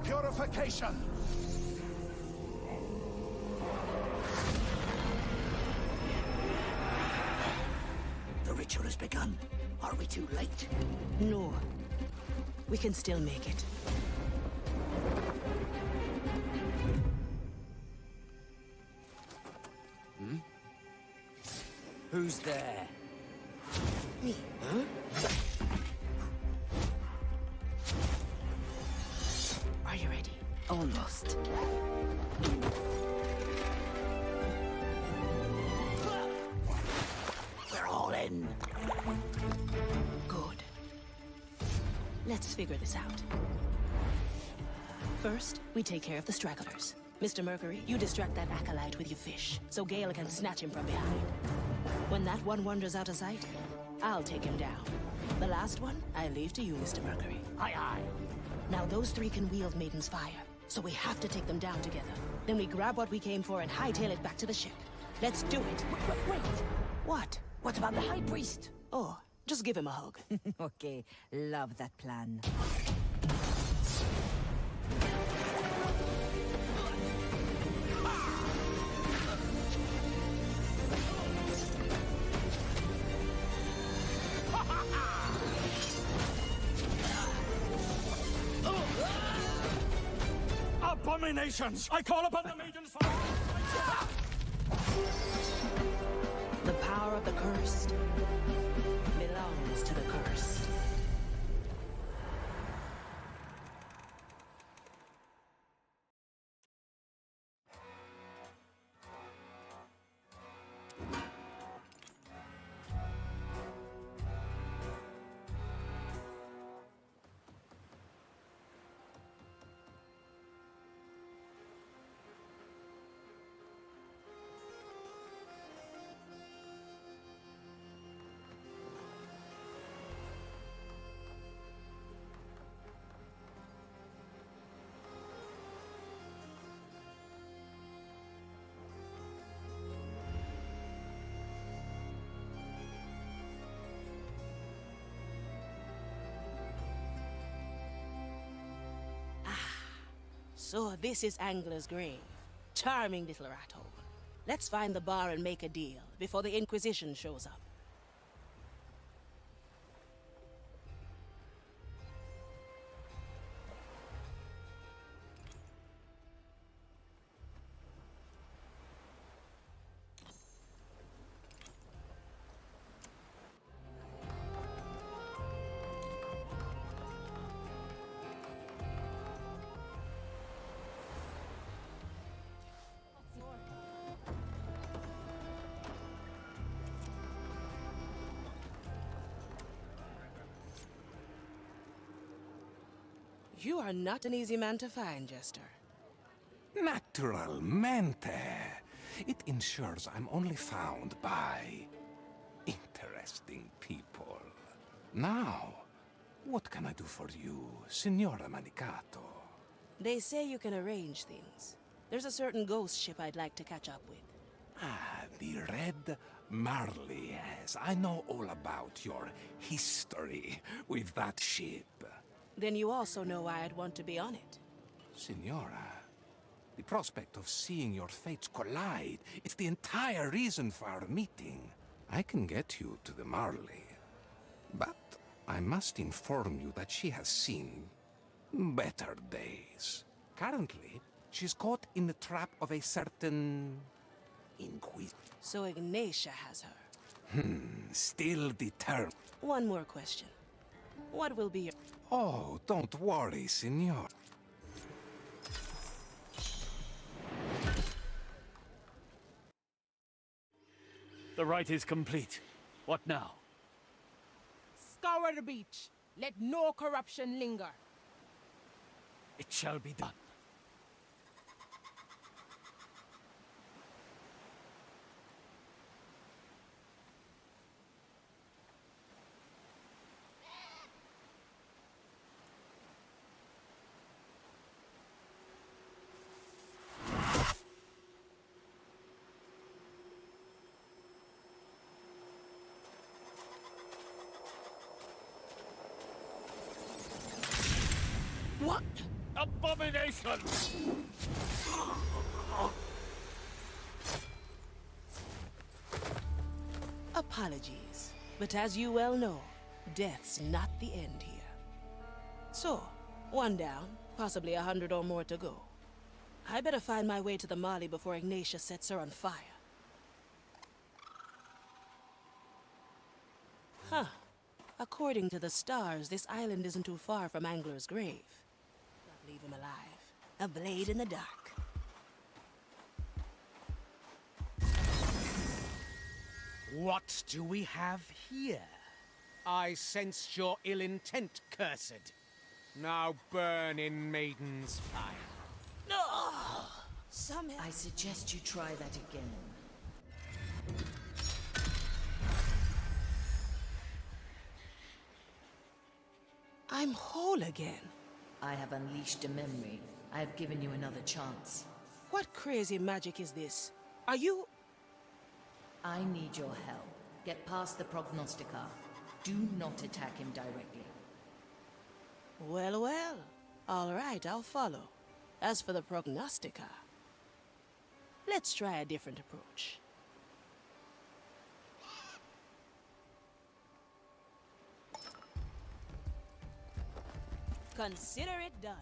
purification! The ritual has begun. Are we too late? No. We can still make it. Who's there? Me. Huh? Are you ready? Almost. We're all in. Good. Let's figure this out. First, we take care of the stragglers. Mr. Mercury, you distract that acolyte with your fish, so Gale can snatch him from behind. When that one wanders out of sight, I'll take him down. The last one, I leave to you, Mr. Mercury. Aye, aye. Now those three can wield Maiden's fire, so we have to take them down together. Then we grab what we came for and hightail it back to the ship. Let's do it. Wait. What? What about the High Priest? Oh, just give him a hug. Okay, love that plan. Abominations! I call upon the Maiden's fire! The power of the cursed belongs to the cursed. So this is Angler's grave. Charming little rat hole. Let's find the bar and make a deal before the Inquisition shows up. You are not an easy man to find, Jester. Naturalmente. It ensures I'm only found by interesting people. Now, what can I do for you, Signora Manicato? They say you can arrange things. There's a certain ghost ship I'd like to catch up with. Ah, the Red Marley, yes. I know all about your history with that ship. Then you also know why I'd want to be on it. Signora, the prospect of seeing your fates collide, it's the entire reason for our meeting. I can get you to the Marley, but I must inform you that she has seen better days. Currently, she's caught in the trap of a certain Inquisitor. So Ignatia has her. Still determined. One more question. What will be your... Oh, don't worry, Signor. The rite is complete. What now? Scour the beach. Let no corruption linger. It shall be done. abomination! Apologies, but as you well know, death's not the end here. So, one down, possibly 100 or more to go. I better find my way to the Marley before Ignatia sets her on fire. Huh. According to the stars, this island isn't too far from Angler's grave. Not leave him alive. A blade in the dark. What do we have here? I sensed your ill intent, cursed. Now burn in Maiden's fire. No! Somehow. I suggest you try that again. I'm whole again. I have unleashed a memory. I have given you another chance. What crazy magic is this? Are you... I need your help. Get past the prognosticar. Do not attack him directly. Well, well. All right, I'll follow. As for the prognosticar, let's try a different approach. Consider it done.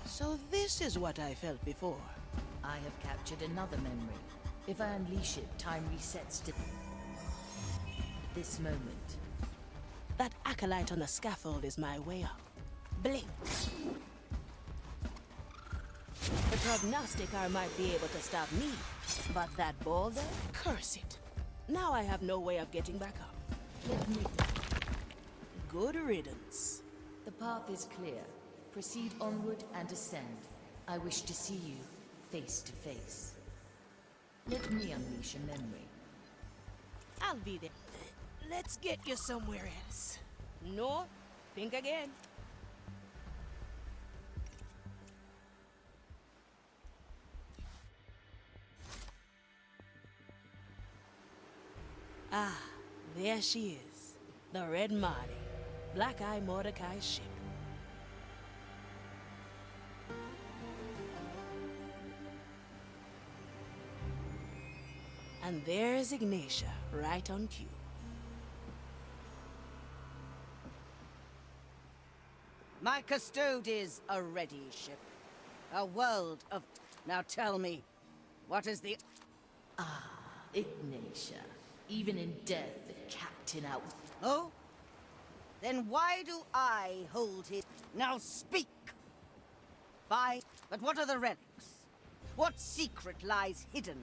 So this is what I felt before. I have captured another memory. If I unleash it, time resets to this moment. That acolyte on the scaffold is my way up. Blink. The prognosticar might be able to stop me, but that boulder? Curse it. Now I have no way of getting back up. Let me... Good riddance. The path is clear. Proceed onward and ascend. I wish to see you face to face. Let me unleash a memory. I'll be there. Let's get you somewhere else. No, think again. Ah, there she is. The Red Marty. Black Eye Mordecai's ship. And there's Ignatia, right on cue. My custode is a ready ship. A world of... Now tell me, what is the... Ignatia. Even in death, the captain out... Oh? Then why do I hold his... Now speak! Fine, but what are the relics? What secret lies hidden?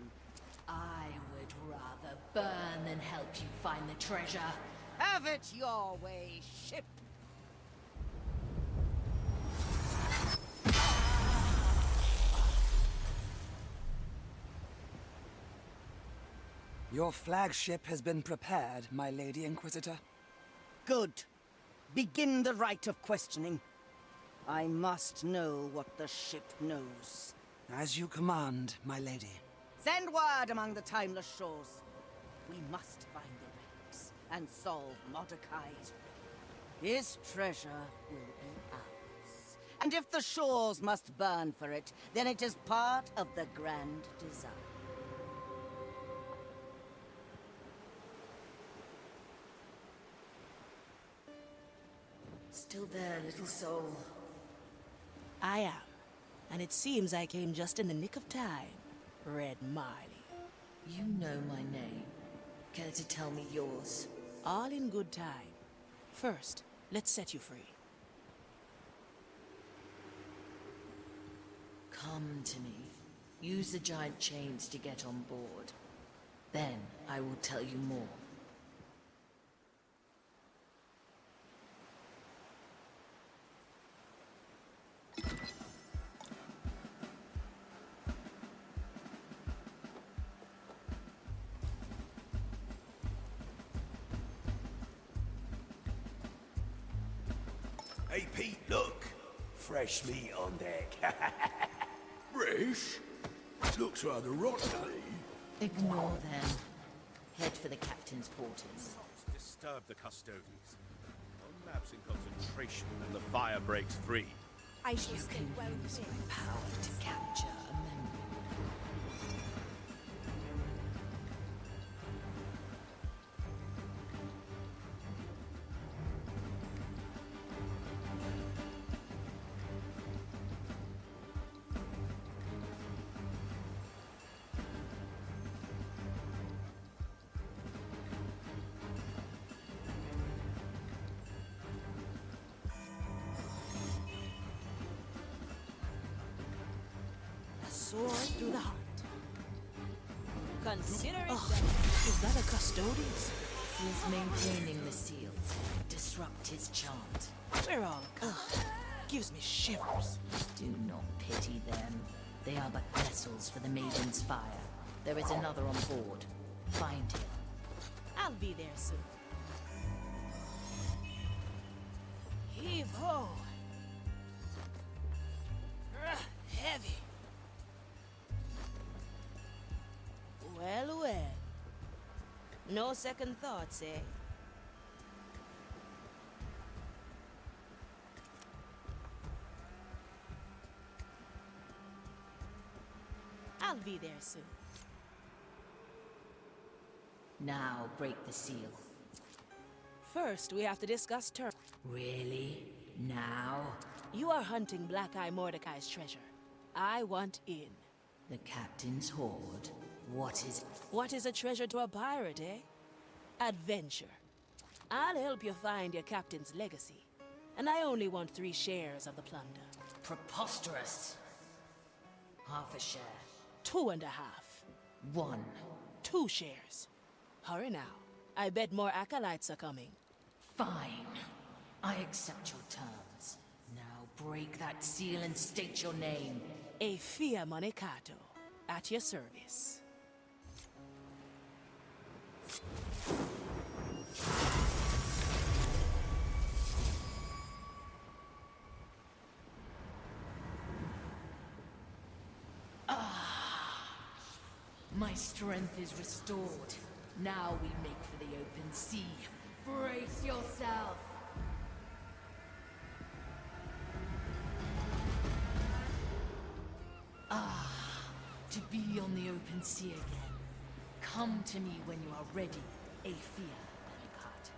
I would rather burn than help you find the treasure. Have it your way, ship! Your flagship has been prepared, my Lady Inquisitor. Good. Begin the rite of questioning. I must know what the ship knows. As you command, my lady. Send word among the timeless shores. We must find the relics and solve Mordecai's. His treasure will be ours. And if the shores must burn for it, then it is part of the grand design. Still there, little soul. I am. And it seems I came just in the nick of time, Red Marley. You know my name. Care to tell me yours? All in good time. First, let's set you free. Come to me. Use the giant chains to get on board. Then I will tell you more. Hey, Pete, look. Fresh meat on deck. Fresh? Looks rather rotten. Ignore them. Head for the captain's quarters. Disturb the custodians. One lapse in concentration and the fire breaks free. I shall can use my power to capture a memory. Sword through the heart. Consider it Oh. done. Is that a custodian? He is maintaining the seal. Disrupt his chant. We're all gives me shivers. Do not pity them. They are but vessels for the Maiden's fire. There is another on board. Find him. I'll be there soon. Heave ho! Heavy. Well, well. No second thoughts, eh? I'll be there soon. Now break the seal. First, we have to discuss terms. Really? Now? You are hunting Black Eye Mordecai's treasure. I want in. The captain's hoard? What is it? What is a treasure to a pirate, eh? Adventure. I'll help you find your captain's legacy. And I only want 3 shares of the plunder. Preposterous. Half a share. 2.5. 1. 2 shares. Hurry now. I bet more acolytes are coming. Fine. I accept your terms. Now break that seal and state your name. Afia Monicato. At your service. My strength is restored. Now we make for the open sea. Brace yourself! To be on the open sea again. Come to me when you are ready, Afia Monicato.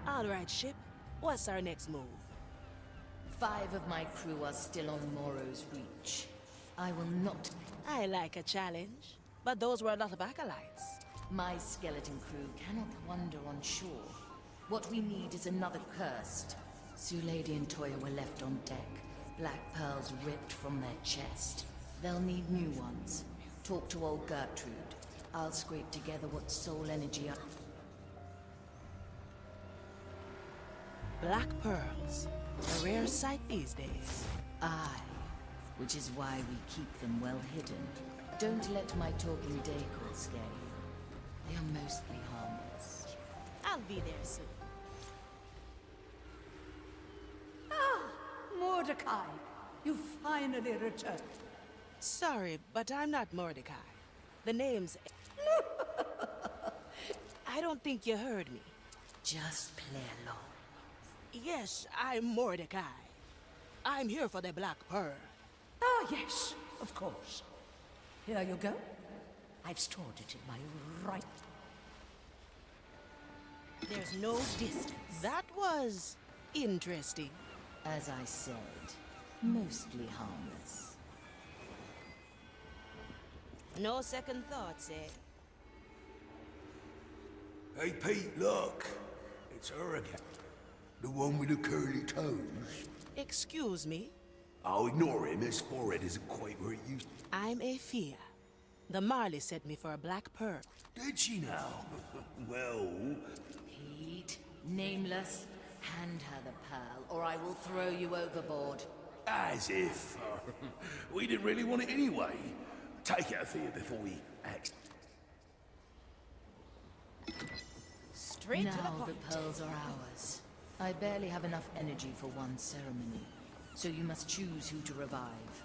All right, ship. What's our next move? 5 of my crew are still on Morrow's reach. I will not... I like a challenge. But those were a lot of acolytes. My skeleton crew cannot wander on shore. What we need is another cursed. Sue Lady and Toya were left on deck. Black pearls ripped from their chest. They'll need new ones. Talk to old Gertrude. I'll scrape together what soul energy I... Black pearls. A rare sight these days. Aye. Which is why we keep them well hidden. Don't let my talking Dacor scare you. They are mostly harmless. I'll be there soon. Mordecai, you finally returned. Sorry, but I'm not Mordecai. The name's... I don't think you heard me. Just play along. Yes, I'm Mordecai. I'm here for the Black Pearl. Ah, yes, of course. Here you go. I've stored it in my right... There's no distance. That was... interesting. As I said, mostly harmless. No second thoughts, eh? Hey, Pete, look. It's her again. The one with the curly toes. Excuse me? I'll ignore him. His forehead isn't quite where it used to. I'm Afia. The Marley sent me for a black pearl. Did she now? Well... Pete, nameless, hand her the pearl, or I will throw you overboard. As if. We didn't really want it anyway. Take it, Afia, before we act. Straight now to the point. The pearls are ours. I barely have enough energy for one ceremony, so you must choose who to revive.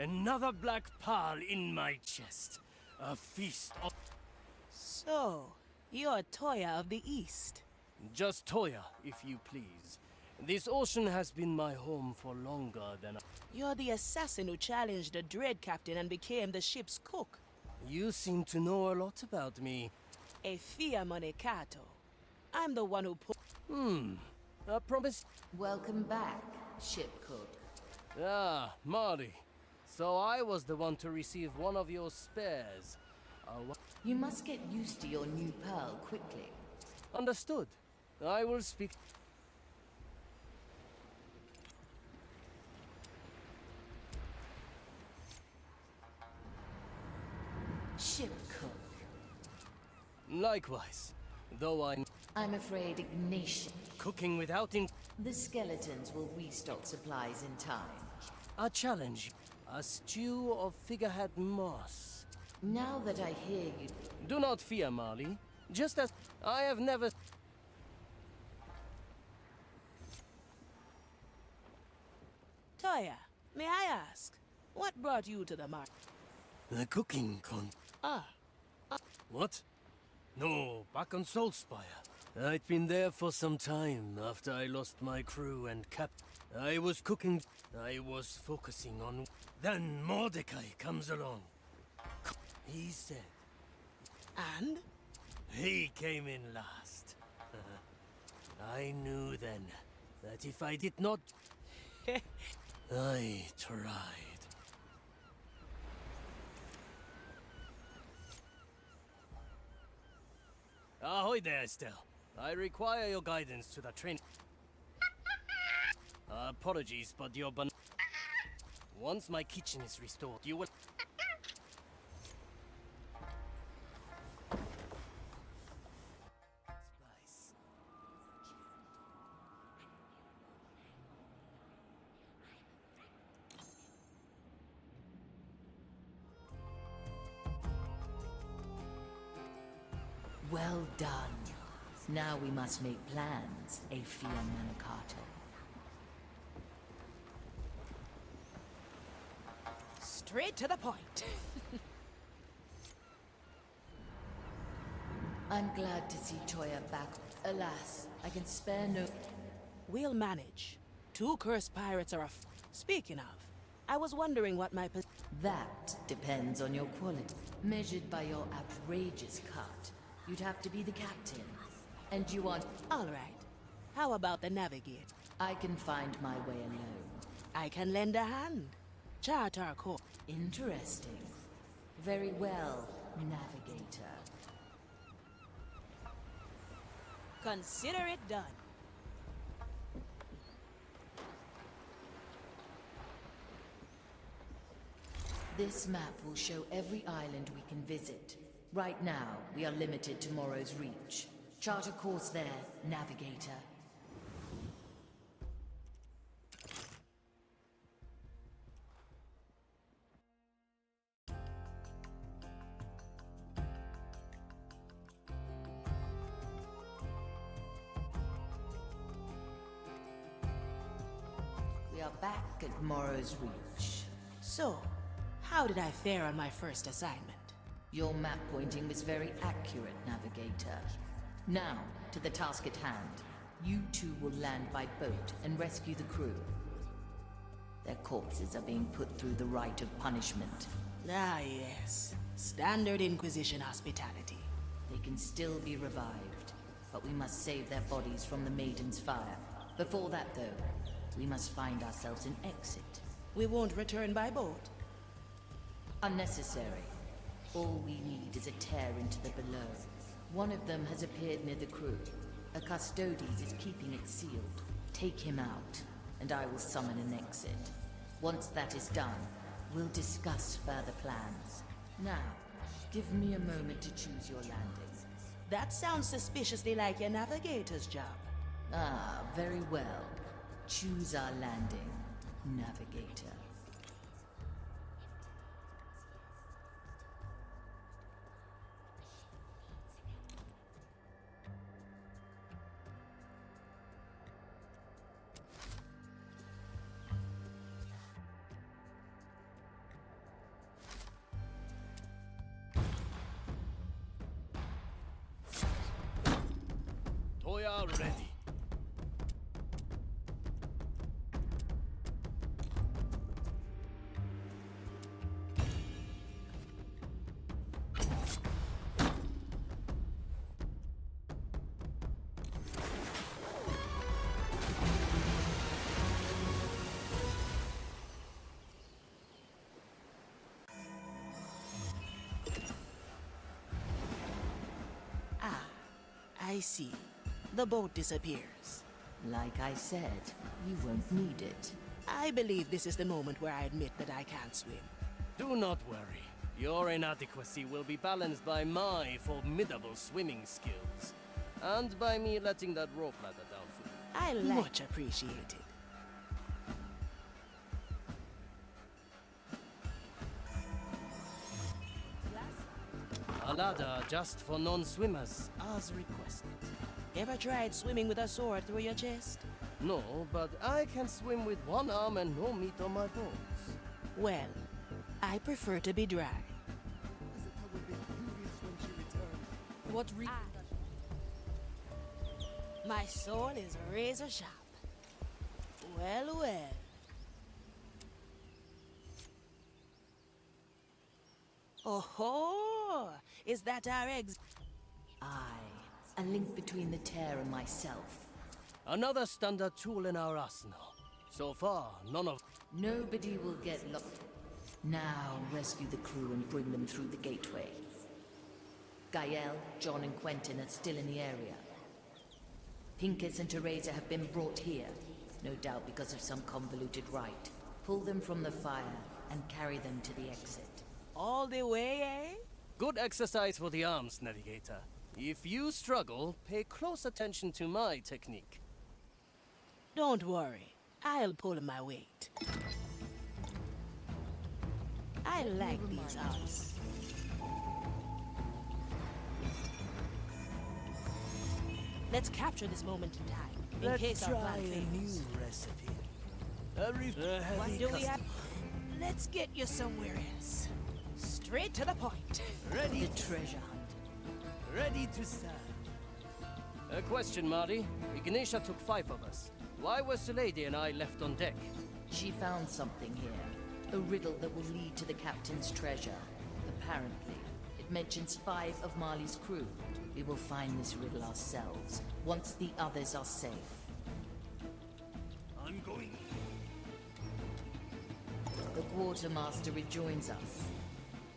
Another black pearl in my chest. A feast of... So, you're Toya of the East. Just Toya, if you please. This ocean has been my home for longer than... You're the assassin who challenged the Dread Captain and became the ship's cook. You seem to know a lot about me. A Fia Monecato. I'm the one who put... I promise... Welcome back, ship cook. Ah, Marty. So I was the one to receive one of your spares. You must get used to your new pearl quickly. Understood. I will speak... Ship cook. Likewise. Though I'm afraid Ignatius. cooking without in... The skeletons will restock supplies in time. A challenge. A stew of figurehead moss. Now that I hear you... Do not fear, Marley. Just as I have never... Toya, may I ask, what brought you to the mark? The cooking con... What? No, back on Soulspire. I'd been there for some time after I lost my crew and I was cooking... I was focusing on... Then Mordecai comes along. He said... And? He came in last. I knew then that if I did not... I tried. Ahoy there, Estelle. I require your guidance to the train. Apologies, but your once my kitchen is restored, you will... Well done. Now we must make plans, Afia Manicato. Straight to the point. I'm glad to see Toya back. Alas, I can spare no... We'll manage. 2 cursed pirates are Speaking of, I was wondering what my That depends on your quality. Measured by your outrageous cut, you'd have to be the captain. And you want... All right. How about the navigate? I can find my way alone. I can lend a hand. Chart our course. Interesting. Very well, navigator. Consider it done. This map will show every island we can visit. Right now, we are limited to Morrow's Reach. Chart a course there, navigator. We are back at Morrow's Reach. So, how did I fare on my first assignment? Your map pointing was very accurate, navigator. Now, to the task at hand. You two will land by boat and rescue the crew. Their corpses are being put through the rite of punishment. Ah, yes. Standard Inquisition hospitality. They can still be revived, but we must save their bodies from the Maiden's fire. Before that, though, we must find ourselves an exit. We won't return by boat. Unnecessary. All we need is a tear into the below. One of them has appeared near the crew. A Custodes is keeping it sealed. Take him out, and I will summon an exit. Once that is done, we'll discuss further plans. Now, give me a moment to choose your landing. That sounds suspiciously like your navigator's job. Ah, very well. Choose our landing, navigator. already. I see. The boat disappears. Like I said, you won't need it. I believe this is the moment where I admit that I can't swim. Do not worry. Your inadequacy will be balanced by my formidable swimming skills. And by me letting that rope ladder down for you. I like... Much appreciated. A ladder just for non-swimmers, as requested. Ever tried swimming with a sword through your chest? No, but I can swim with one arm and no meat on my bones. Well, I prefer to be dry. What reason? My sword is razor sharp. Well, well. Oh-ho! Is that our eggs? Aye, a link between the tear and myself. Another standard tool in our arsenal. So far, none of... Nobody will get lost. Now, rescue the crew and bring them through the gateway. Gael, John and Quentin are still in the area. Pincus and Teresa have been brought here, no doubt because of some convoluted rite. Pull them from the fire and carry them to the exit. All the way, eh? Good exercise for the arms, Navigator. If you struggle, pay close attention to my technique. Don't worry. I'll pull my weight. I like these arms. Let's capture this moment in time, in case our plan fails. Recipe. What do we have? Let's get you somewhere else. Straight to the point. Ready? The treasure hunt. Ready to serve. A question, Marty. Ignatia took 5 of us. Why was the lady and I left on deck? She found something here. A riddle that will lead to the captain's treasure. Apparently, it mentions 5 of Marley's crew. We will find this riddle ourselves, once the others are safe. I'm going. The quartermaster rejoins us.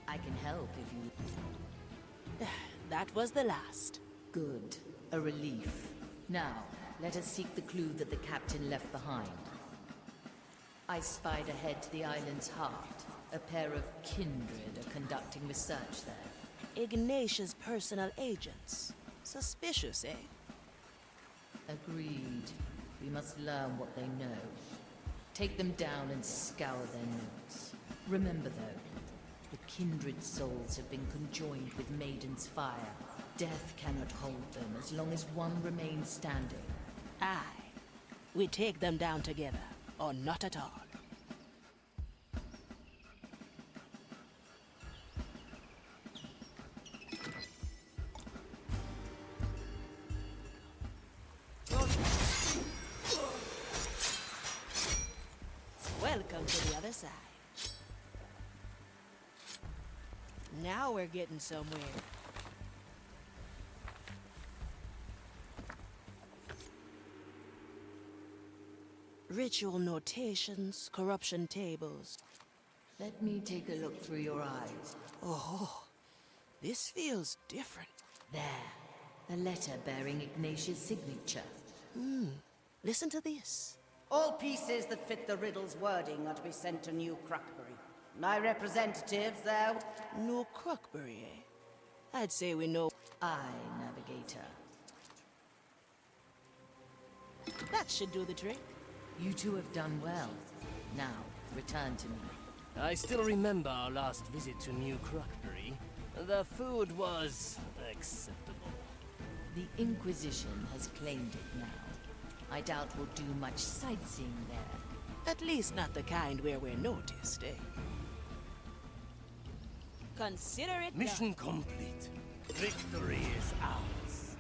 I can help if you... That was the last. Good. A relief. Now, let us seek the clue that the captain left behind. I spied ahead to the island's heart. A pair of kindred are conducting research there. Ignatia's personal agents. Suspicious, eh? Agreed. We must learn what they know. Take them down and scour their notes. Remember, though, the kindred souls have been conjoined with Maiden's fire. Death cannot hold them as long as one remains standing. Aye. We take them down together, or not at all. Welcome to the other side. Now we're getting somewhere. Ritual notations, corruption tables. Let me take a look through your eyes. Oh, this feels different. There. A letter bearing Ignatia's signature. Listen to this. All pieces that fit the riddle's wording are to be sent to New Crockbury. My representatives there... New Crockbury, eh? I'd say we know... Aye, Navigator. That should do the trick. You two have done well. Now, return to me. I still remember our last visit to New Crockbury. The food was acceptable. The Inquisition has claimed it now. I doubt we'll do much sightseeing there. At least not the kind where we're noticed, eh? Consider it Mission done. complete. Victory is ours.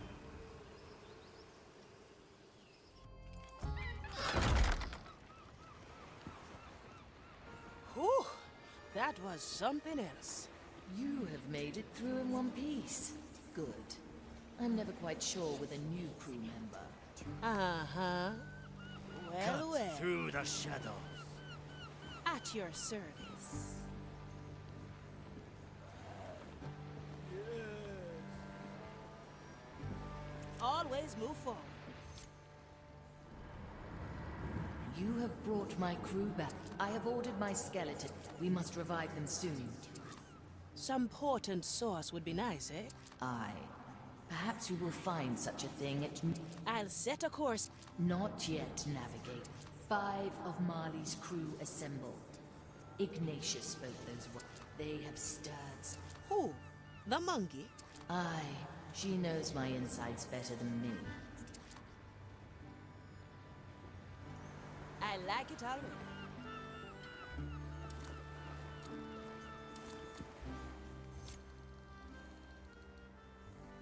That was something else. You have made it through in one piece. Good. I'm never quite sure with a new crew member. Uh-huh. Well, well. Through the shadows. At your service. Always move forward. You have brought my crew back. I have ordered my skeleton. We must revive them soon. Some potent sauce would be nice, eh? Aye. Perhaps we will find such a thing at... I'll set a course. Not yet, Navigator. 5 of Marley's crew assembled. Ignatius spoke those words. They have stirred. Who? The monkey? Aye. She knows my insides better than me. I like it already.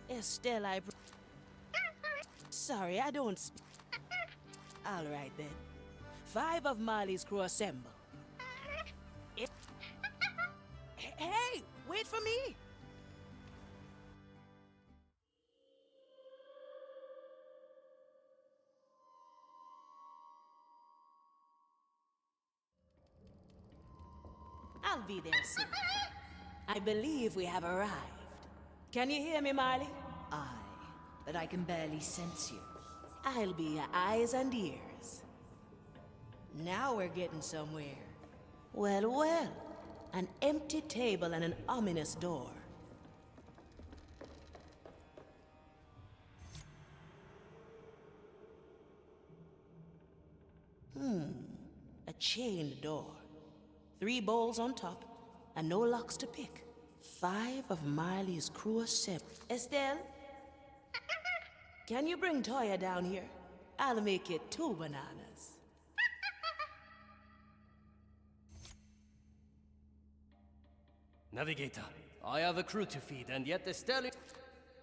Estelle, sorry, I don't speak. All right, then. 5 of Marley's crew assemble. Hey, wait for me! I'll be there soon. I believe we have arrived. Can you hear me, Marley? Aye, but I can barely sense you. I'll be your eyes and ears. Now we're getting somewhere. Well, well. An empty table and an ominous door. A chained door. 3 bowls on top, and no locks to pick. 5 of Marley's crew assembled. Estelle? Can you bring Toya down here? I'll make it 2 bananas. Navigator, I have a crew to feed, and yet Estelle...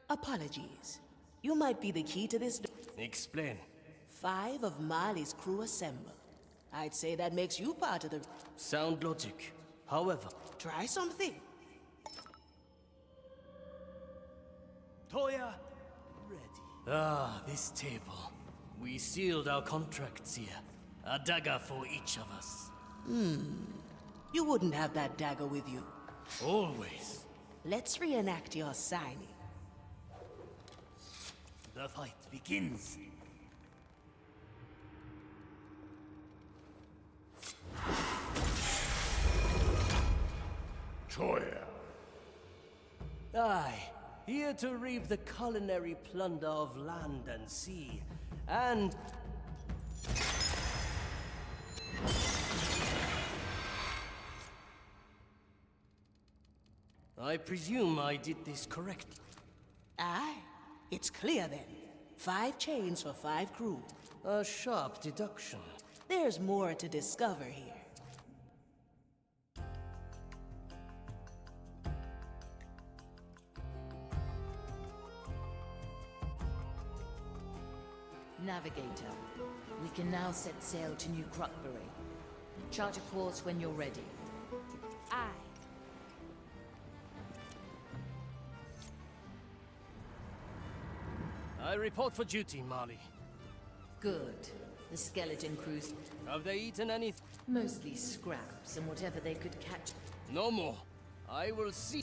Apologies. You might be the key to this door. Explain. 5 of Marley's crew assembled. I'd say that makes you part of the... Sound logic. However... Try something. Toya, ready. Ah, this table. We sealed our contracts here. A dagger for each of us. You wouldn't have that dagger with you. Always. Let's reenact your signing. The fight begins. Toya. Aye, here to reap the culinary plunder of land and sea, and... I presume I did this correctly. Aye, it's clear then. 5 chains for 5 crew. A sharp deduction. There's more to discover here. Navigator, we can now set sail to New Crutbury. Chart a course when you're ready. Aye. I report for duty, Marley. Good. The skeleton crews... Have they eaten anything? Mostly scraps and whatever they could catch. No more. I will see.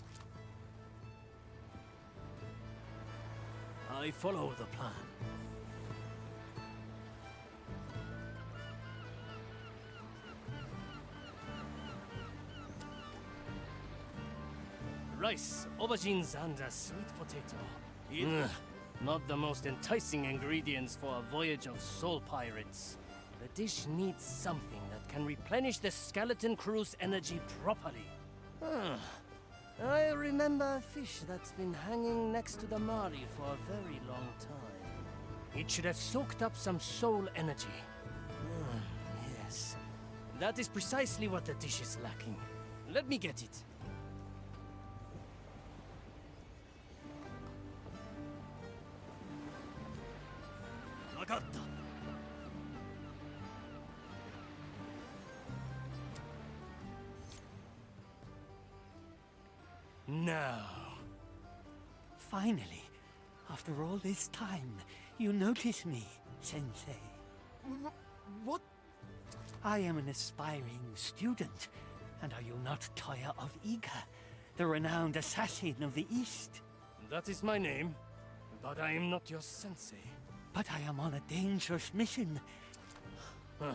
I follow the plan. Rice, aubergines, and a sweet potato. Not the most enticing ingredients for a voyage of soul pirates. The dish needs something that can replenish the skeleton crew's energy properly. I remember a fish that's been hanging next to the Marley for a very long time. It should have soaked up some soul energy. Yes. That is precisely what the dish is lacking. Let me get it. Nagatta. Now. Finally, after all this time, you notice me, Sensei. What? I am an aspiring student, and are you not Toya of Iga, the renowned assassin of the East? That is my name, but I am not your sensei. But I am on a dangerous mission. Huh.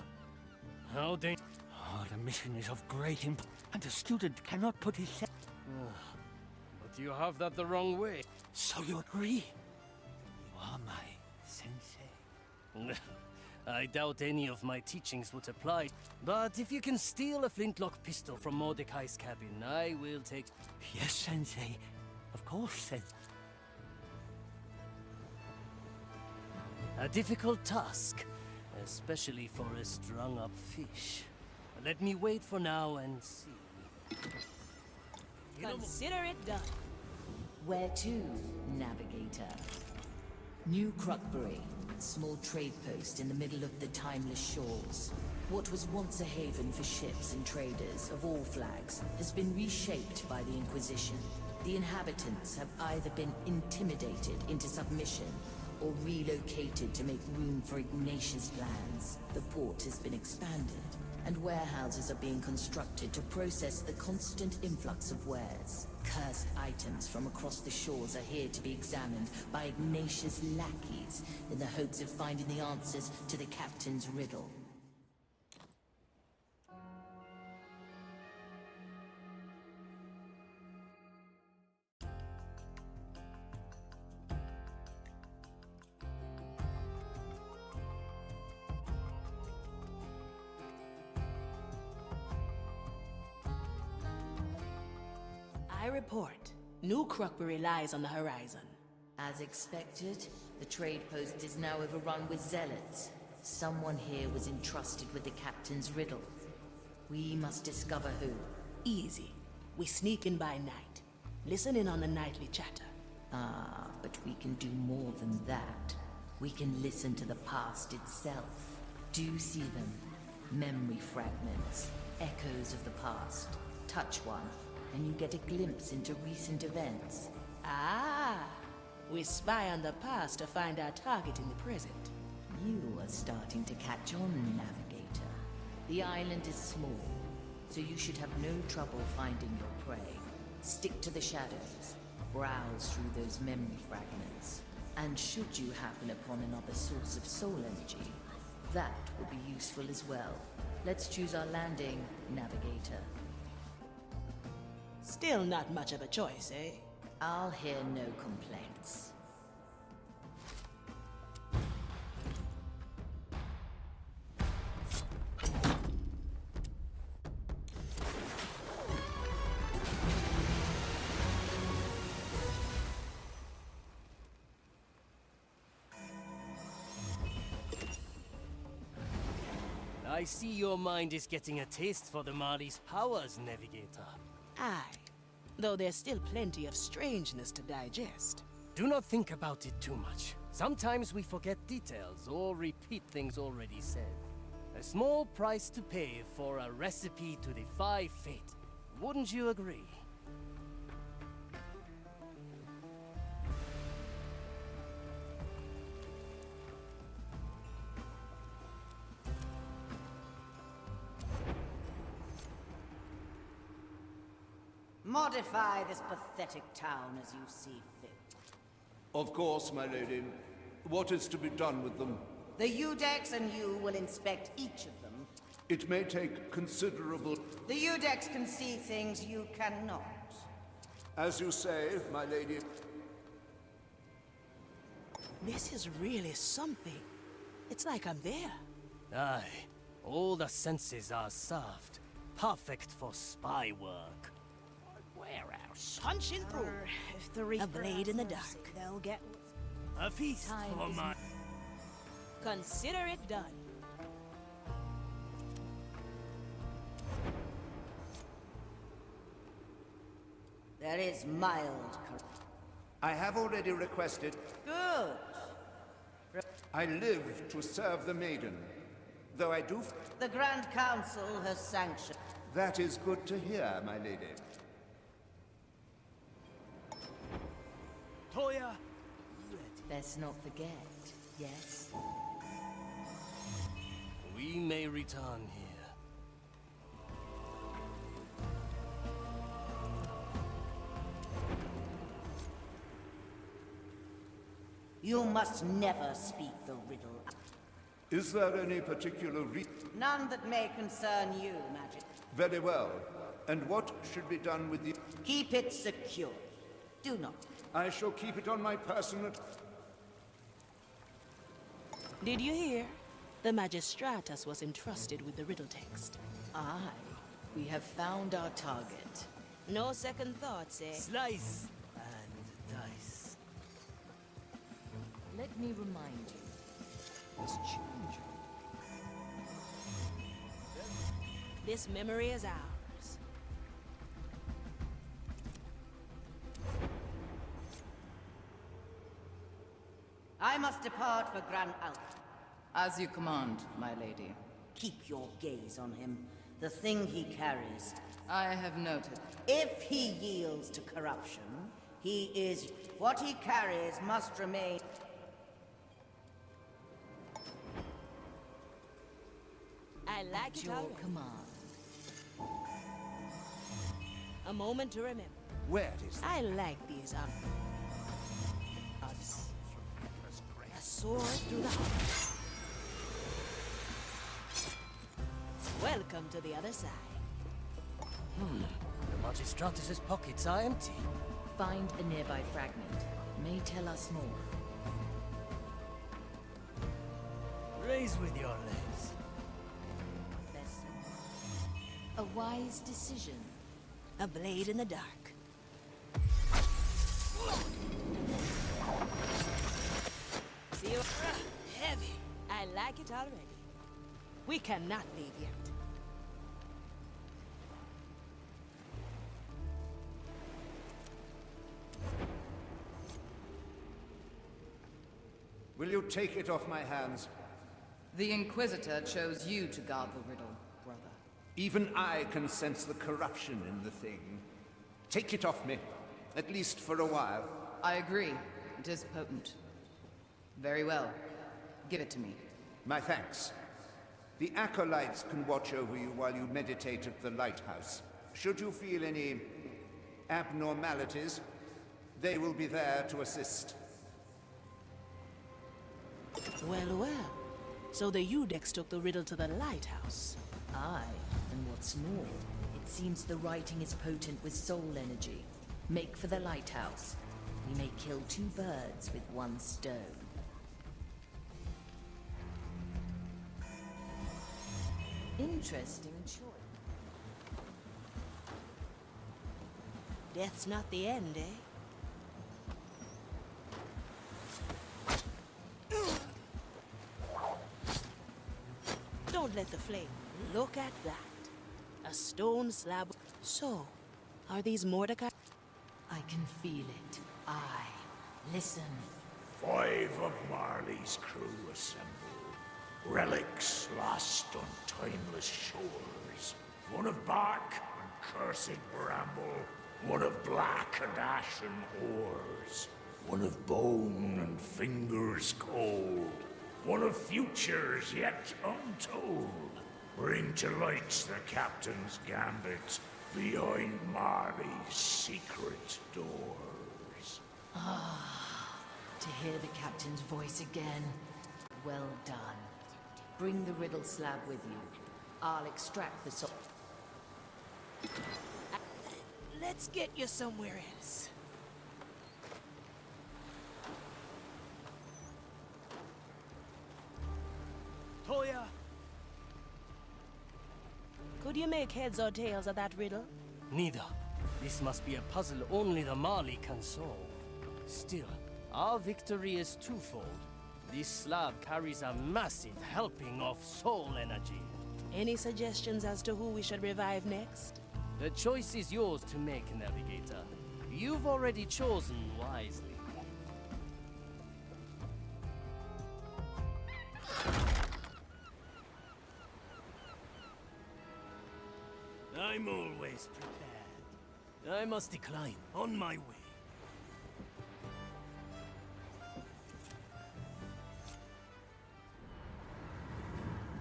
How dangerous? Oh, the mission is of great importance, and a student cannot put his... But you have that the wrong way. So you agree? You are my sensei. I doubt any of my teachings would apply. But if you can steal a flintlock pistol from Mordecai's cabin, I will take... Yes, Sensei. Of course, Sensei. A difficult task, especially for a strung-up fish. Let me wait for now and see. Consider it done. Where to, Navigator? New Crockbury, a small trade post in the middle of the timeless shores. What was once a haven for ships and traders of all flags has been reshaped by the Inquisition. The inhabitants have either been intimidated into submission or relocated to make room for Ignatius' plans. The port has been expanded, and warehouses are being constructed to process the constant influx of wares. Cursed items from across the shores are here to be examined by Ignatius' lackeys in the hopes of finding the answers to the captain's riddle. I report. New Crockbury lies on the horizon. As expected, the trade post is now overrun with zealots. Someone here was entrusted with the captain's riddle. We must discover who. Easy. We sneak in by night. Listen in on the nightly chatter. Ah, but we can do more than that. We can listen to the past itself. Do you see them? Memory fragments, echoes of the past. Touch one, and you get a glimpse into recent events. Ah, we spy on the past to find our target in the present. You are starting to catch on, Navigator. The island is small, so you should have no trouble finding your prey. Stick to the shadows, browse through those memory fragments, and should you happen upon another source of soul energy, that will be useful as well. Let's choose our landing, Navigator. Still not much of a choice, eh? I'll hear no complaints. I see your mind is getting a taste for the Marley's powers, Navigator. Aye. Though there's still plenty of strangeness to digest. Do not think about it too much. Sometimes we forget details or repeat things already said. A small price to pay for a recipe to defy fate. Wouldn't you agree? Modify this pathetic town as you see fit. Of course, my lady. What is to be done with them? The Udex and you will inspect each of them. It may take considerable... The Udex can see things you cannot. As you say, my lady. This is really something. It's like I'm there. Aye. All the senses are served. Perfect for spy work. Where our sunshine through. If the a blade in the dark, they'll get... A feast for my... Consider it done. There is mild I have already requested. Good. I live to serve the maiden. Though I do... The Grand Council has sanctioned. That is good to hear, my lady. Best not forget, yes? We may return here. You must never speak the riddle. Is there any particular reason? None that may concern you, Magic. Very well. And what should be done with the... Keep it secure. Do not. I shall keep it on my person. Did you hear? The Magistratus was entrusted with the riddle text. Aye. We have found our target. No second thoughts, eh? Slice and dice. Let me remind you. This change. This memory is ours. I must depart for Grand Alpha. As you command, my lady. Keep your gaze on him. The thing he carries. I have noted. If he yields to corruption, he is... What he carries must remain... I like it Your already. command. A moment to remember. Where is I like these odds. A sword through the heart. Welcome to the other side. The Magistratus's pockets are empty. Find a nearby fragment. May tell us more. Raise with your legs. A wise decision. A blade in the dark. See you. Heavy. I like it already. We cannot leave yet. Will you take it off my hands? The Inquisitor chose you to guard the riddle, brother. Even I can sense the corruption in the thing. Take it off me, at least for a while. I agree. It is potent. Very well. Give it to me. My thanks. The acolytes can watch over you while you meditate at the lighthouse. Should you feel any abnormalities, they will be there to assist. Well, well. So the Eudex took the riddle to the lighthouse. Aye, and what's more, it seems the writing is potent with soul energy. Make for the lighthouse. We may kill two birds with one stone. Interesting choice. Death's not the end, eh? Don't let the flame. Look at that. A stone slab. So, are these Mordecai? I can feel it. Aye. Listen. 5 of Marley's crew assemble. Relics lost on timeless shores. 1 of bark and cursed bramble. 1 of black and ashen ores. 1 of bone and fingers cold. 1 of futures yet untold. Bring to light the captain's gambit behind Marley's secret doors. Ah, to hear the captain's voice again. Well done. Bring the riddle slab with you. I'll extract the soul. Let's get you somewhere else. Toya! Could you make heads or tails of that riddle? Neither. This must be a puzzle only the Marley can solve. Still, our victory is twofold. This slab carries a massive helping of soul energy. Any suggestions as to who we should revive next? The choice is yours to make, Navigator. You've already chosen wisely. I'm always prepared. I must decline. On my way.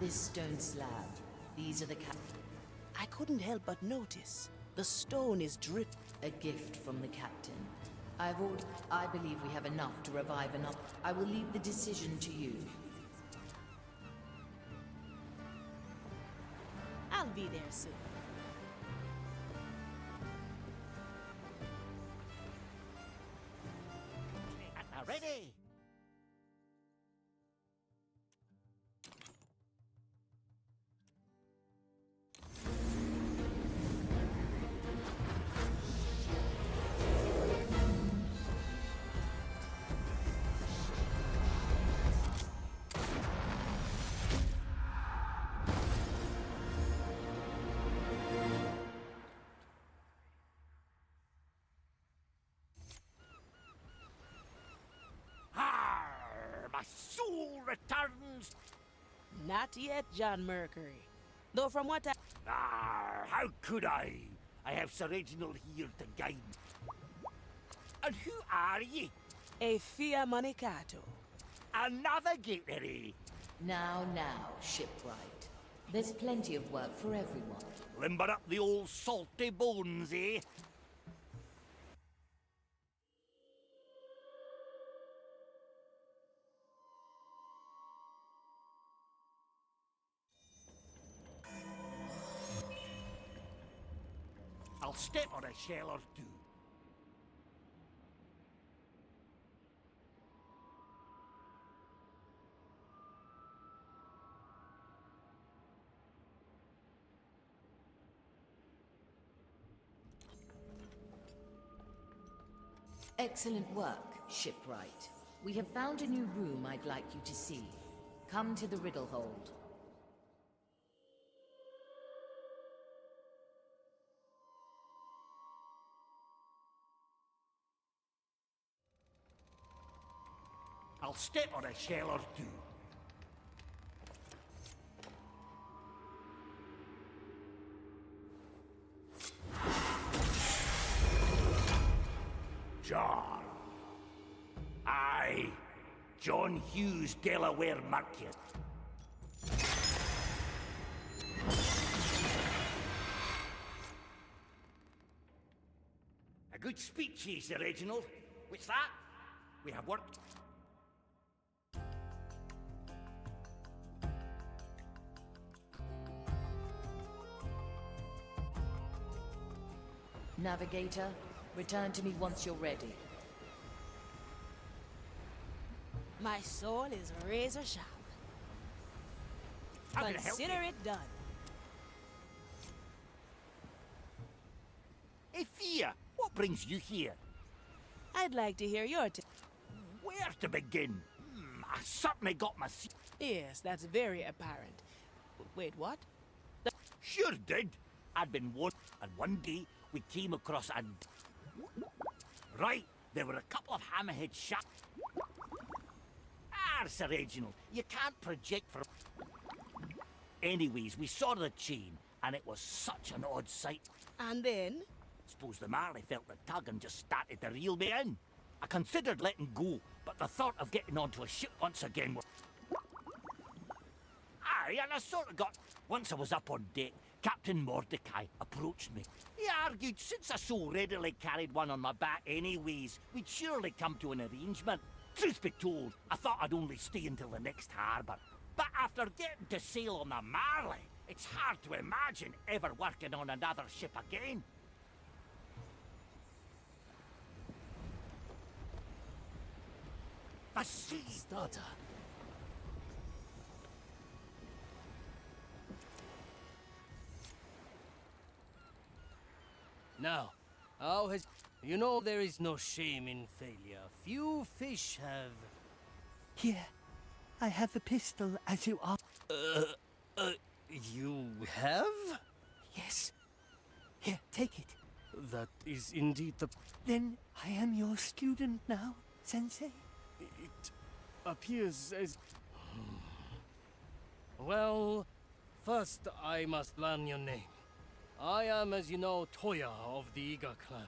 This stone slab, these are the I couldn't help but notice. The stone is dripped. A gift from the captain. I believe we have enough to revive enough. I will leave the decision to you. I'll be there soon. Ready? Soul returns! Not yet, John Mercury. Though from what I... How could I? I have Sir Reginald here to guide me. And who are ye? A Fia Manicato. A navigator, eh? Now, shipwright. There's plenty of work for everyone. Limber up the old salty bones, eh? I'll step on a shell or two. Excellent work, shipwright. We have found a new room I'd like you to see. Come to the riddle hold. I'll step on a shell or two. John. Aye. John Hughes, Delaware Merchant. A good speech, ye, Sir Reginald. What's that? We have work. Navigator, return to me once you're ready. My soul is razor sharp. Consider it done. Fia, what brings you here? I'd like to hear your Where to begin? I certainly got my... Yes, that's very apparent. Wait, what? Sure did. I'd been warned, and one day we came across a... Right, there were a couple of hammerhead shots. Sir Reginald, you can't project for... Anyways, we saw the chain, and it was such an odd sight. And then? Suppose the Marley felt the tug and just started to reel me in. I considered letting go, but the thought of getting onto a ship once again was... Aye, and I sort of got... Once I was up on deck, Captain Mordecai approached me. He argued since I so readily carried one on my back anyways, we'd surely come to an arrangement. Truth be told, I thought I'd only stay until the next harbour. But after getting to sail on the Marley, it's hard to imagine ever working on another ship again. The sea starter. Now, how has... You know there is no shame in failure. Few fish have... Here, I have the pistol as you are. You have? Yes. Here, take it. That is indeed the... Then I am your student now, Sensei? It appears as... Well, first I must learn your name. I am, as you know, Toya of the Iga clan.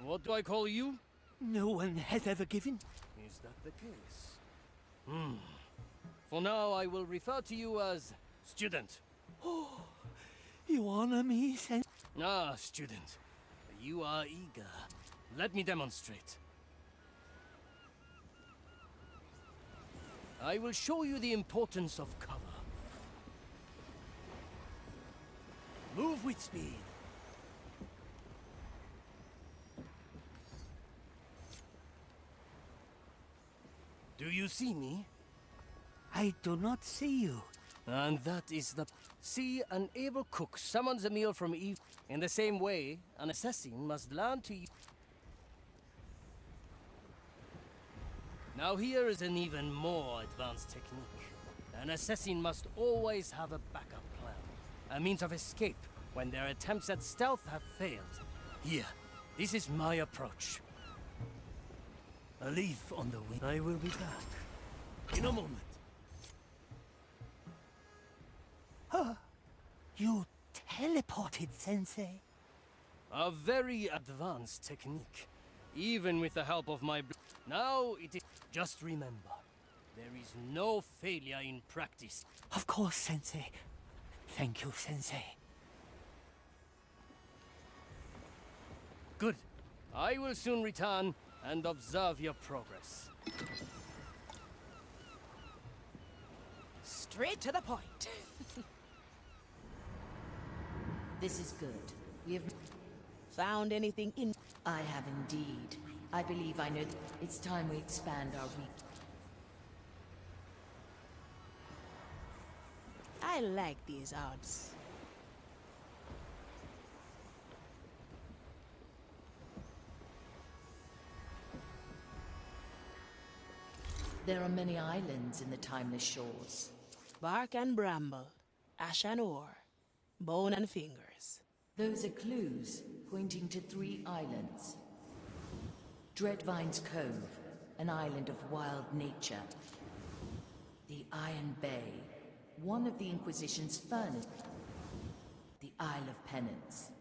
What do I call you? No one has ever given. Is that the case? For now, I will refer to you as Student. Oh, you honor me, Sensei? Ah, student. You are eager. Let me demonstrate. I will show you the importance of cover. Move with speed. Do you see me? I do not see you. And that is the... See, an able cook summons a meal from Eve. In the same way, an assassin must learn to use... Now here is an even more advanced technique. An assassin must always have a backup plan. A means of escape when their attempts at stealth have failed. Here, this is my approach. A leaf on the wing. I will be back. In a moment. You teleported, Sensei. A very advanced technique. Even with the help of my... Now it is... Just remember, there is no failure in practice. Of course, Sensei. Thank you, Sensei. Good. I will soon return and observe your progress. Straight to the point. This is good. We have... Found anything in... I have indeed. I believe I know it's time we expand our reach. I like these odds. There are many islands in the Timeless Shores. Bark and bramble, ash and ore, bone and fingers. Those are clues pointing to 3 islands. Dreadvine's Cove, an island of wild nature. The Iron Bay, one of the Inquisition's furnace. The Isle of Penance,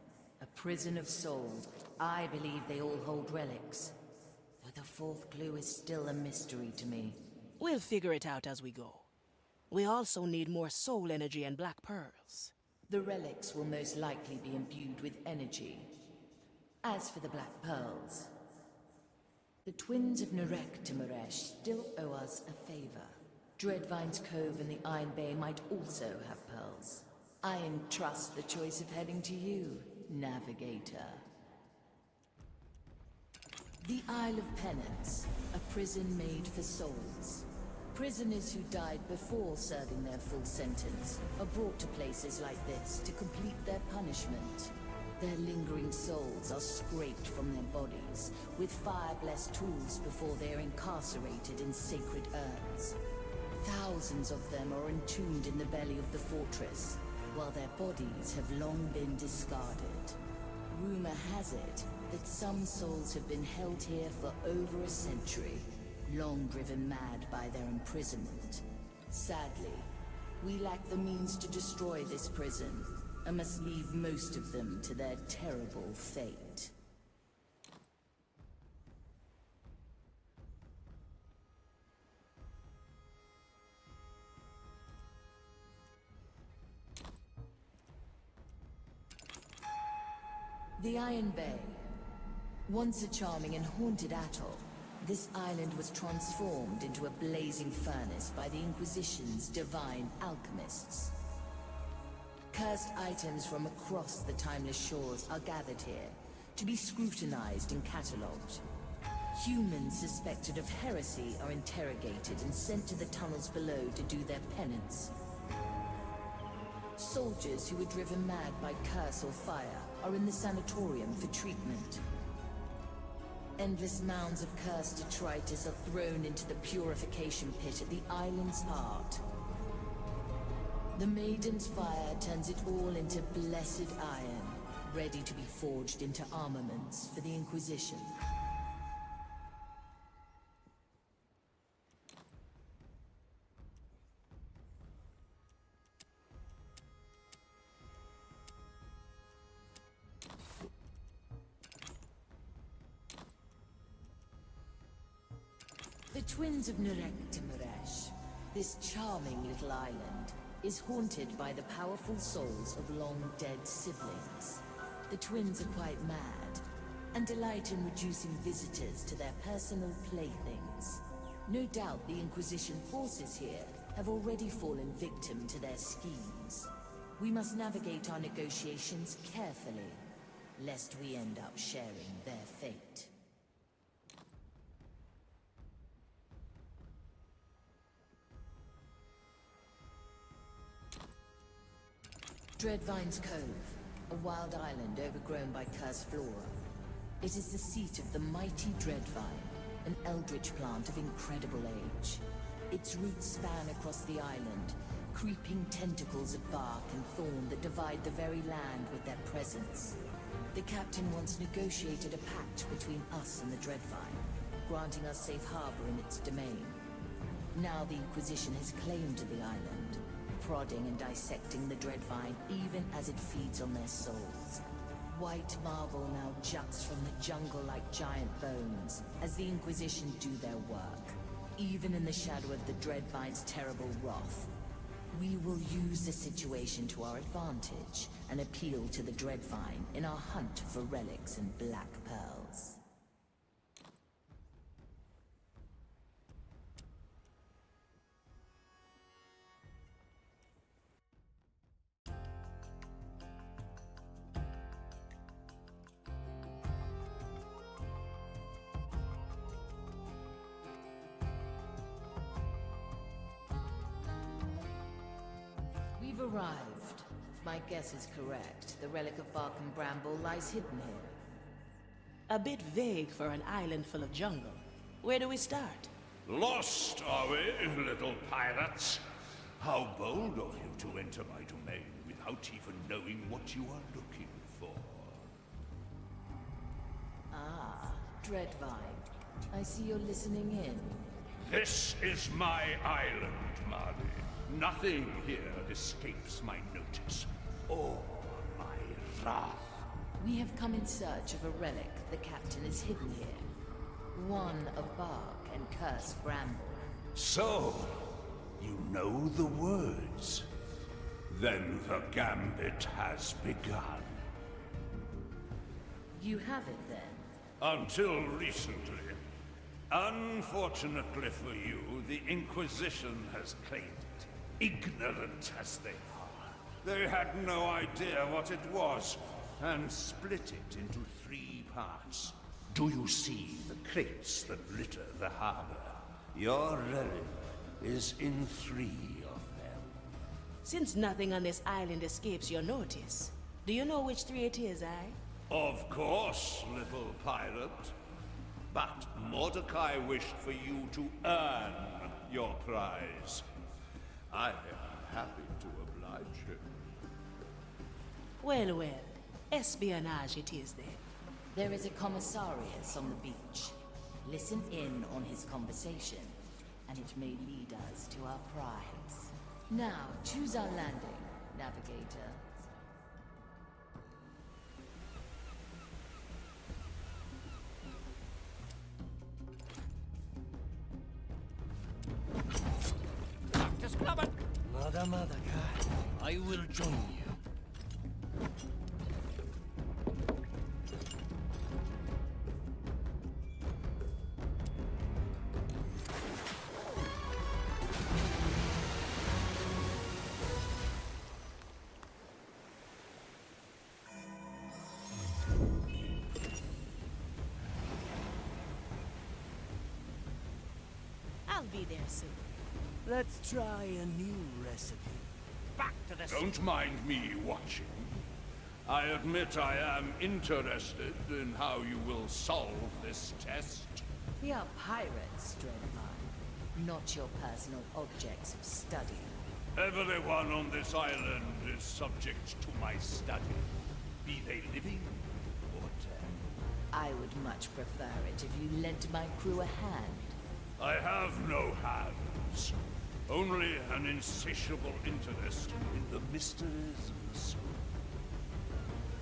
a prison of souls. I believe they all hold relics. Though the 4th clue is still a mystery to me. We'll figure it out as we go. We also need more soul energy and black pearls. The relics will most likely be imbued with energy. As for the black pearls, the twins of Nurek to Maresh still owe us a favor. Dreadvine's Cove and the Iron Bay might also have pearls. I entrust the choice of heading to you, Navigator. The Isle of Penance, a prison made for souls. Prisoners who died before serving their full sentence are brought to places like this to complete their punishment. Their lingering souls are scraped from their bodies with fire-blessed tools before they are incarcerated in sacred urns. Thousands of them are entombed in the belly of the fortress, while their bodies have long been discarded. Rumor has it that some souls have been held here for over a century, long driven mad by their imprisonment. Sadly, we lack the means to destroy this prison, and must leave most of them to their terrible fate. The Iron Bay. Once a charming and haunted atoll, this island was transformed into a blazing furnace by the Inquisition's divine alchemists. Cursed items from across the Timeless Shores are gathered here, to be scrutinized and catalogued. Humans suspected of heresy are interrogated and sent to the tunnels below to do their penance. Soldiers who were driven mad by curse or fire are in the sanatorium for treatment. Endless mounds of cursed detritus are thrown into the purification pit at the island's heart. The Maiden's fire turns it all into blessed iron, ready to be forged into armaments for the Inquisition. The twins of Nurek to Muresh, this charming little island, is haunted by the powerful souls of long-dead siblings. The twins are quite mad, and delight in reducing visitors to their personal playthings. No doubt the Inquisition forces here have already fallen victim to their schemes. We must navigate our negotiations carefully, lest we end up sharing their fate. Dreadvine's Cove, a wild island overgrown by cursed flora. It is the seat of the mighty Dreadvine, an eldritch plant of incredible age. Its roots span across the island, creeping tentacles of bark and thorn that divide the very land with their presence. The captain once negotiated a pact between us and the Dreadvine, granting us safe harbor in its domain. Now the Inquisition has claimed the island, prodding and dissecting the Dreadvine even as it feeds on their souls. White marble now juts from the jungle like giant bones as the Inquisition do their work, even in the shadow of the Dreadvine's terrible wrath. We will use the situation to our advantage and appeal to the Dreadvine in our hunt for relics and black pearls. We've arrived. If my guess is correct, the relic of bark and bramble lies hidden here. A bit vague for an island full of jungle. Where do we start? Lost, are we, little pirates? How bold of you to enter my domain without even knowing what you are looking for. Ah, Dreadvine. I see you're listening in. This is my island, Marley. Nothing here escapes my notice, or my wrath. We have come in search of a relic the captain has hidden here. One of bark and cursed bramble. So, you know the words. Then the gambit has begun. You have it then? Until recently. Unfortunately for you, the Inquisition has claimed it. Ignorant as they are. They had no idea what it was, and split it into 3 parts. Do you see the crates that litter the harbor? Your relic is in 3 of them. Since nothing on this island escapes your notice, do you know which 3 it is, eh? Of course, little pirate. But Mordecai wished for you to earn your prize. I am happy to oblige him. Well, well. Espionage it is then. There is a commissarius on the beach. Listen in on his conversation, and it may lead us to our prize. Now, choose our landing, navigator. Madaka, I will join you. I'll be there soon. Let's try a new recipe. Back to the... Don't mind me watching. I admit I am interested in how you will solve this test. We are pirates, Dreadvine, not your personal objects of study. Everyone on this island is subject to my study, be they living or dead. I would much prefer it if you lent my crew a hand. I have no hands. Only an insatiable interest in the mysteries of the soul.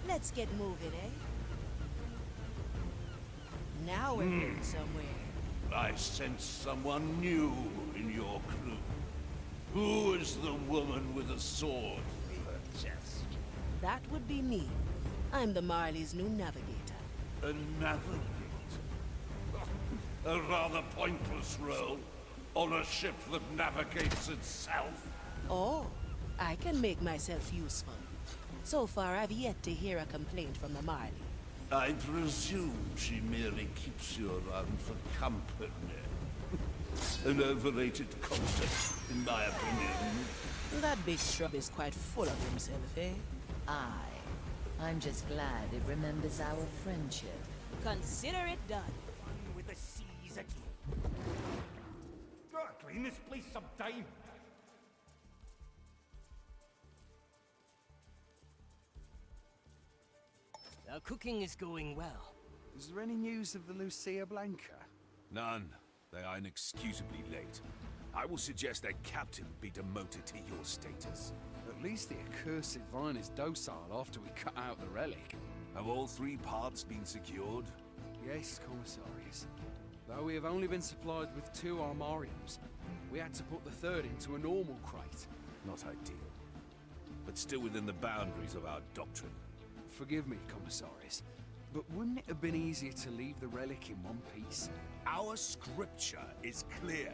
Let's get moving, eh? Now we're getting somewhere. I sense someone new in your crew. Who is the woman with a sword through her chest? That would be me. I'm the Marley's new navigator. A navigator? A rather pointless role on a ship that navigates itself. Oh, I can make myself useful. So far, I've yet to hear a complaint from the Marley. I presume she merely keeps you around for company. An overrated concept, in my opinion. That big shrub is quite full of himself, eh? I'm just glad it remembers our friendship. Consider it done. With the seas again. Gotta clean this place sometime. Our cooking is going well. Is there any news of the Lucia Blanca? None. They are inexcusably late. I will suggest their captain be demoted to your status. At least the accursed vine is docile after we cut out the relic. Have all 3 parts been secured? Yes, Commissarius. Though we have only been supplied with 2 armariums, we had to put the 3rd into a normal crate. Not ideal. But still within the boundaries of our doctrine. Forgive me, Commissarius, but wouldn't it have been easier to leave the relic in one piece? Our scripture is clear.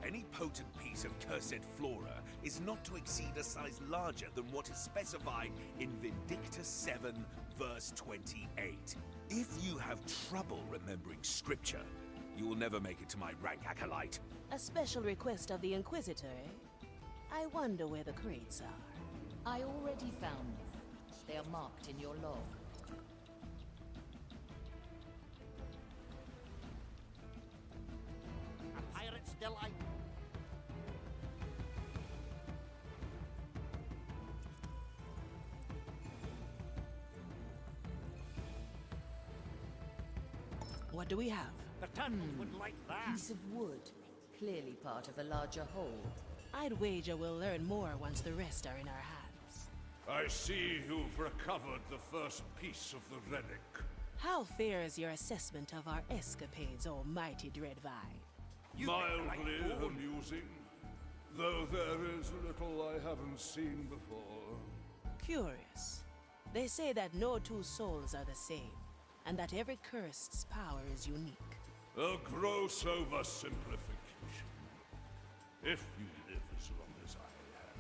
Any potent piece of cursed flora is not to exceed a size larger than what is specified in Vindictus 7, verse 28. If you have trouble remembering scripture, you will never make it to my rank, Acolyte. A special request of the Inquisitor, eh? I wonder where the crates are. I already found them. They are marked in your log. A pirate's delight. What do we have? The Tons would like that. Piece of wood, clearly part of a larger whole. I'd wager we'll learn more once the rest are in our hands. I see you've recovered the first piece of the relic. How fair is your assessment of our escapades, O mighty Dreadvine? Mildly amusing, though there is little I haven't seen before. Curious. They say that no 2 souls are the same, and that every cursed's power is unique. A gross oversimplification. If you live as long as I have,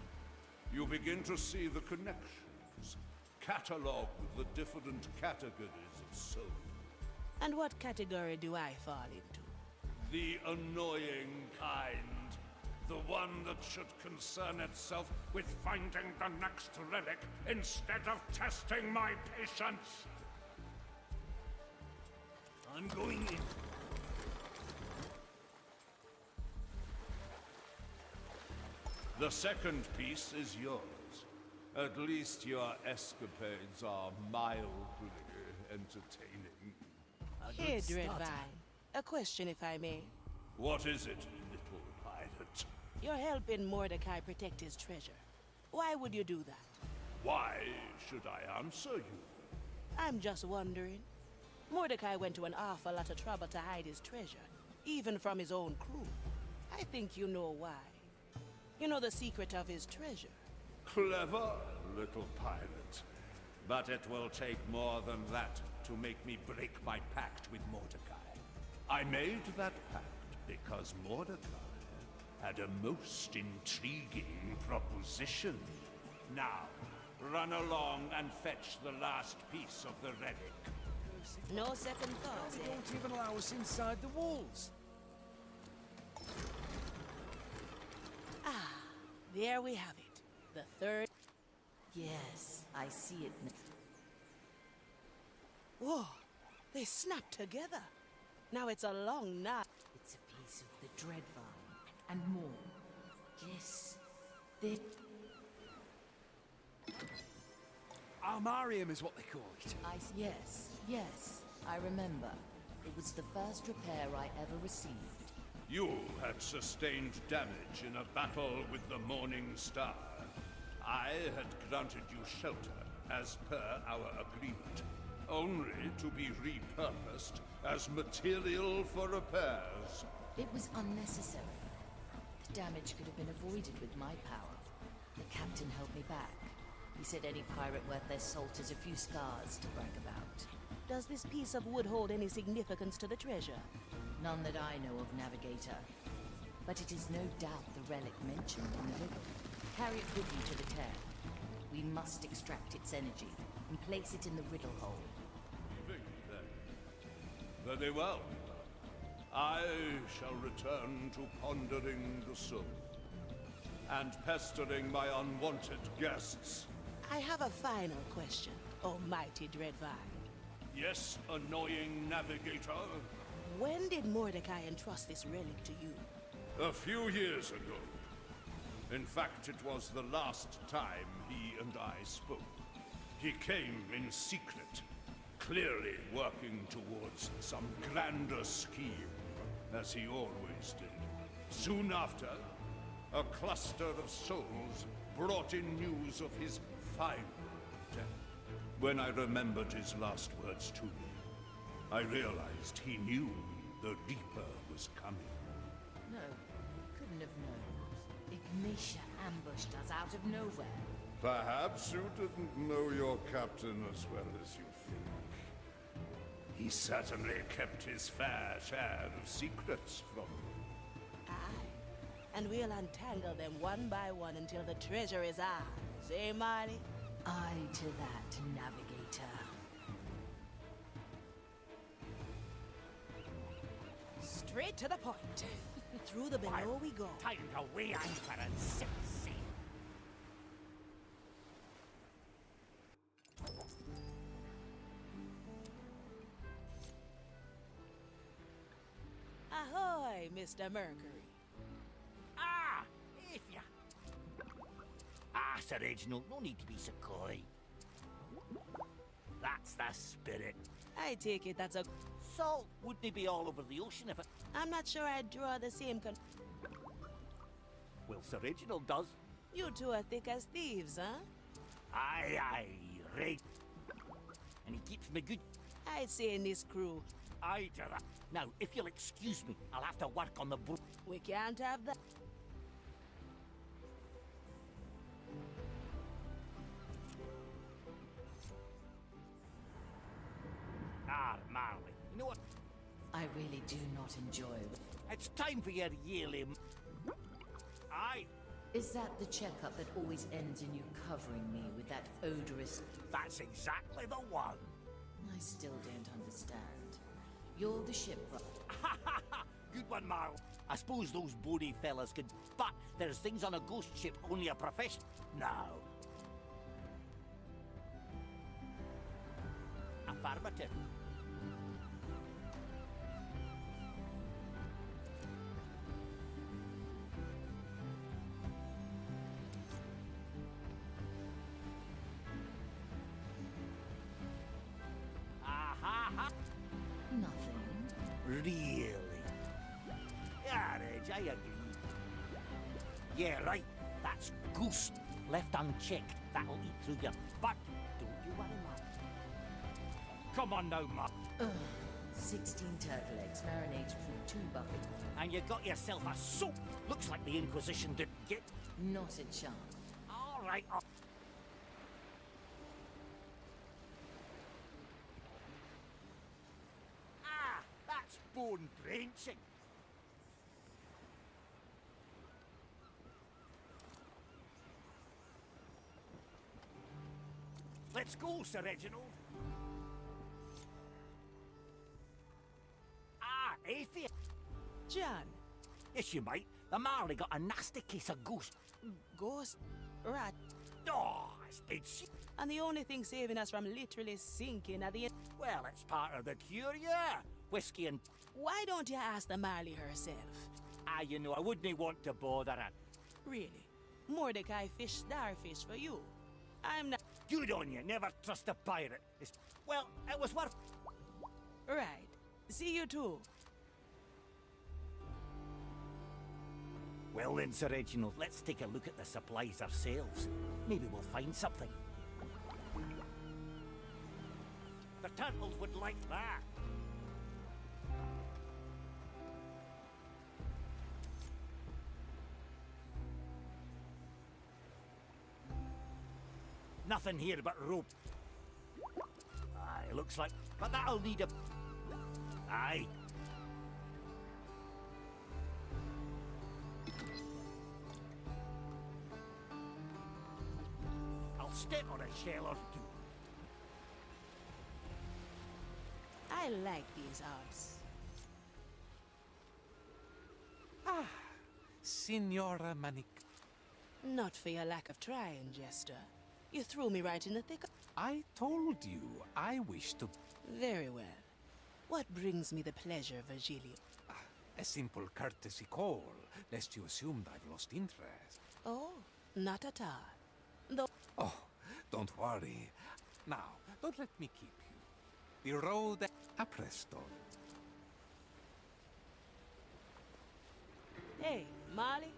you begin to see the connections, catalogued with the different categories of soul. And what category do I fall into? The annoying kind. The one that should concern itself with finding the next relic instead of testing my patience. I'm going in. The second piece is yours. At least your escapades are mildly entertaining. Here, Dreadvine. A question, if I may. What is it, little pilot? You're helping Mordecai protect his treasure. Why would you do that? Why should I answer you? I'm just wondering. Mordecai went to an awful lot of trouble to hide his treasure, even from his own crew. I think you know why. You know the secret of his treasure. Clever, little pilot. But it will take more than that to make me break my pact with Mordecai. I made that pact because Mordecai had a most intriguing proposition. Now, run along and fetch the last piece of the relic. No second thoughts, They eh? don't even allow us inside the walls. There we have it. The 3rd. Yes, I see it now. Whoa! They snapped together. Now it's a long knot. It's a piece of the Dreadvine, and more. Yes, they... Armarium is what they call it. Yes, I remember. It was the first repair I ever received. You had sustained damage in a battle with the Morning Star. I had granted you shelter as per our agreement, only to be repurposed as material for repairs. It was unnecessary. Damage could have been avoided with my power. The captain held me back. He said any pirate worth their salt has a few scars to brag about. Does this piece of wood hold any significance to the treasure? None that I know of, Navigator. But it is no doubt the relic mentioned in the riddle. Carry it with you to the Terre. We must extract its energy and place it in the riddle hole. Very well. I shall return to pondering the soul and pestering my unwanted guests. I have a final question, Almighty Dreadvine. Yes, annoying navigator. When did Mordecai entrust this relic to you? A few years ago. In fact, it was the last time he and I spoke. He came in secret, clearly working towards some grander scheme, as he always did. Soon after, a cluster of souls brought in news of his final death. When I remembered his last words to me, I realized he knew the Reaper was coming. No, couldn't have known. Ignitia ambushed us out of nowhere. Perhaps you didn't know your captain as well as you think. He certainly kept his fair share of secrets from me. Aye, and we'll untangle them one by one until the treasure is ours, eh, Marty? Aye to that, Navigator. Straight to the point. Through the below we go. Time to weigh anchor and set sail. Ahoy, Mr. Mercury. Ah, if ya. Ah, Sir Reginald, no need to be so coy. That's the spirit. I take it that's a... Salt wouldn't be all over the ocean if it... I'm not sure I'd draw the same Well, Sir Reginald does. You two are thick as thieves, huh? Aye, aye, right. And he keeps me good. I'd say in this crew. Aye to that. Now, if you'll excuse me, I'll have to work on the boat. We can't have that. Ah, Marley, you know what? I really do not enjoy... It's time for your yearly... Aye. Is that the checkup that always ends in you covering me with that odorous... That's exactly the one. I still don't understand. You're the ship... Good one, Marl. I suppose those bony fellas could... But there's things on a ghost ship only a profession... Now. Affirmative. Nothing. Really? Yeah, Reg, I agree. Yeah, right. That's ghost. Left unchecked. That'll eat through your butt. Don't you worry, Mark. Come on now, Mark. 16 turtle eggs marinated from 2 buckets. And you got yourself a soap. Looks like the Inquisition didn't get... Not a chance. All right, That's bone drenching. Let's go, Sir Reginald. Ah, Athea. John. Yes, you might. The Marley got a nasty case of ghost. Ghost? Rat. Oh, it's dead shit. And the only thing saving us from literally sinking at the end... Well, it's part of the cure, yeah. Whiskey and... Why don't you ask the Marley herself? Ah, you know, I wouldn't want to bother her. Really? Mordecai fish starfish for you. I'm not... Good on you. Never trust a pirate. Well, it was worth... Right. See you too. Well then, Sir Reginald, let's take a look at the supplies ourselves. Maybe we'll find something. The turtles would like that. Nothing here but rope. Aye, looks like... But that'll need a... Aye. I'll step on a shell or two. I like these arts. Ah, Signora Manic. Not for your lack of trying, Jester. You threw me right in the thick of... I told you I wish to... Very well. What brings me the pleasure, Virgilio? A simple courtesy call, lest you assumed I've lost interest. Oh, not at all. Though... Oh, don't worry. Now, don't let me keep you. The road... A presto. Hey, Molly.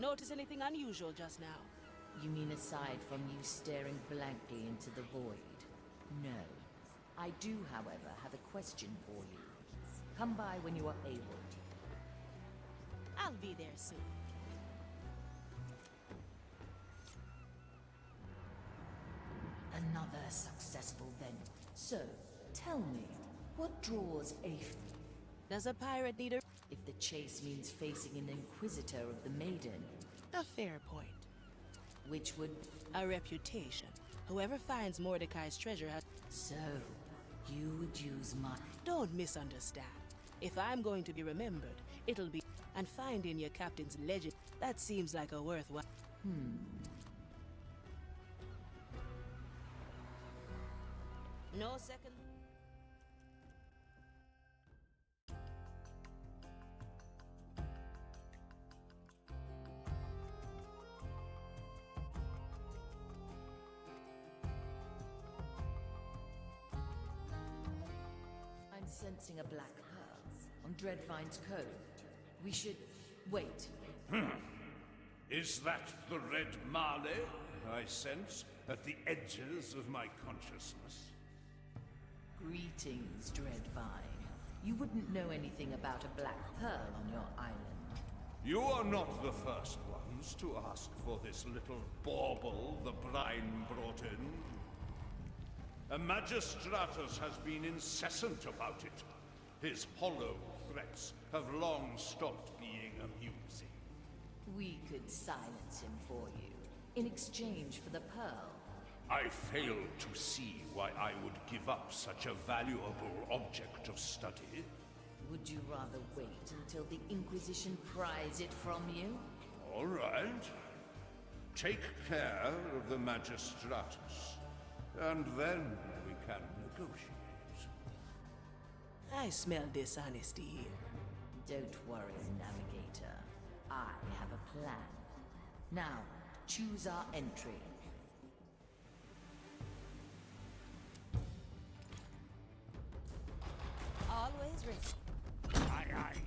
Notice anything unusual just now? You mean aside from you staring blankly into the void? No. I do, however, have a question for you. Come by when you are able. I'll be there soon. Another successful venture. So, tell me, what draws a... Does a pirate need a... If the chase means facing an Inquisitor of the Maiden. A fair point. Which would... A reputation. Whoever finds Mordecai's treasure has... So, you would use my... Don't misunderstand. If I'm going to be remembered, it'll be... And finding your captain's legend, that seems like a worthwhile... No second... I'm sensing a black pearl on Dreadvine's Cove. We should... wait. Is that the red Marley I sense at the edges of my consciousness? Greetings, Dreadvine. You wouldn't know anything about a black pearl on your island. You are not the first ones to ask for this little bauble the brine brought in. A Magistratus has been incessant about it. His hollow threats have long stopped being amusing. We could silence him for you, in exchange for the pearl. I fail to see why I would give up such a valuable object of study. Would you rather wait until the Inquisition pries it from you? All right. Take care of the Magistratus, and then we can negotiate. I smell dishonesty here. Don't worry, Navigator. I have a plan. Now, choose our entry. Always ready. Aye, aye.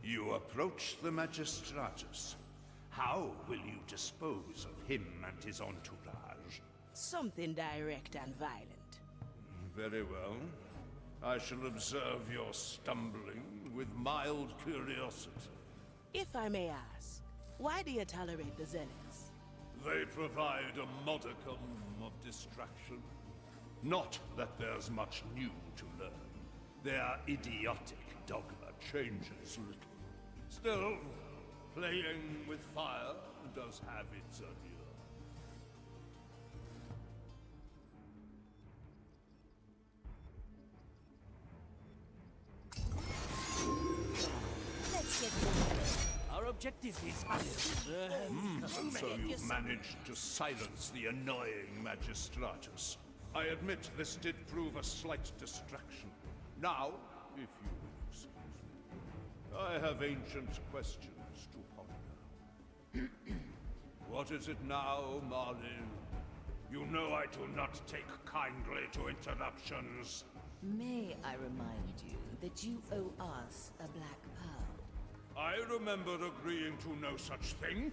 You approach the Magistratus. How will you dispose of him and his entourage? Something direct and violent. Very well. I shall observe your stumbling with mild curiosity. If I may ask, why do you tolerate the Zealots? They provide a modicum of distraction. Not that there's much new to learn. Their idiotic dogma changes little. Still, playing with fire does have its allure. Let's get moving. Our objective is... So you've managed to silence the annoying Magistratus. I admit this did prove a slight distraction. Now, if you will excuse me, I have ancient questions to ponder. What is it now, Marley? You know I do not take kindly to interruptions. May I remind you that you owe us a black pearl? I remember agreeing to no such thing.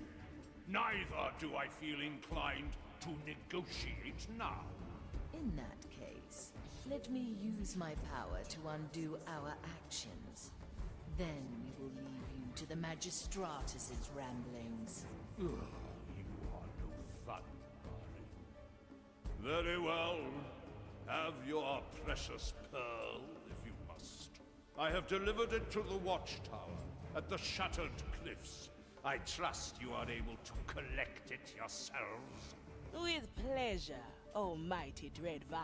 Neither do I feel inclined to negotiate now. In that case, let me use my power to undo our actions. Then we will leave you to the Magistratus's ramblings. You are no fun, Barry. Very well. Have your precious pearl, if you must. I have delivered it to the watchtower at the Shattered Cliffs. I trust you are able to collect it yourselves. With pleasure, O mighty Dread Vine.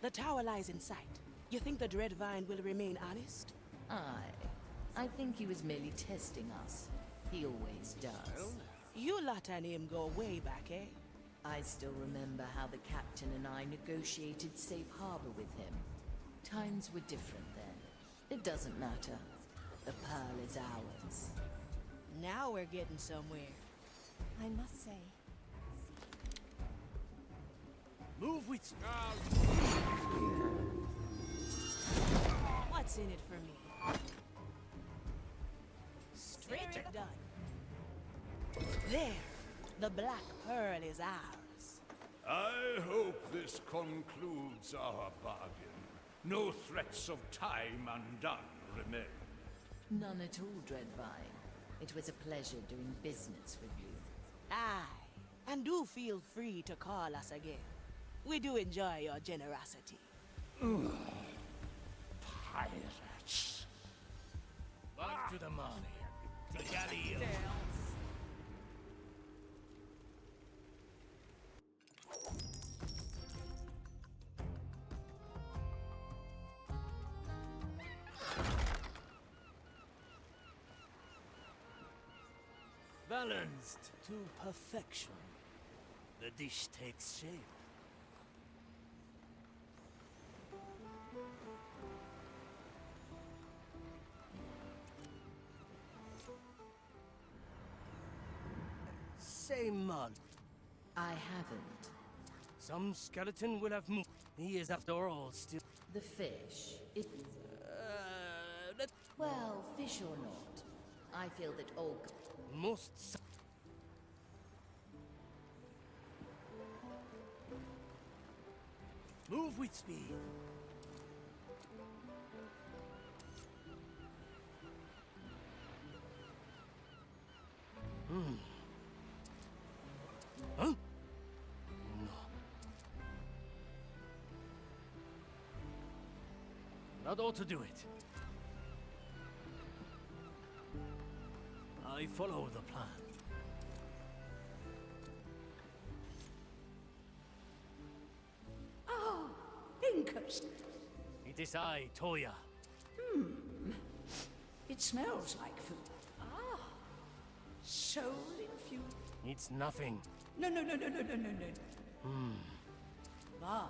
The tower lies in sight. You think the Dread Vine will remain honest? I think he was merely testing us. He always does. You lot and him go way back, eh? I still remember how the captain and I negotiated safe harbor with him. Times were different then. It doesn't matter. The pearl is ours. Now we're getting somewhere. I must say. Move with What's in it for me? Straight it done. There, the Black Pearl is ours. I hope this concludes our bargain. No threats of time undone remain. None at all, Dreadvine. It was a pleasure doing business with you. Aye, and do feel free to call us again. We do enjoy your generosity. Pirates. back to the Marley. To Galileo. Balanced to perfection. The dish takes shape. Say, man. I haven't. Some skeleton will have moved. He is, after all, still... The fish. It... Well, fish or not, I feel that old... Most... Move with speed. Huh? No. That ought to do it. I follow the plan. Oh, Inkers. It is I, Toya. It smells like food. Ah, soul infused. It's nothing. No. Ah,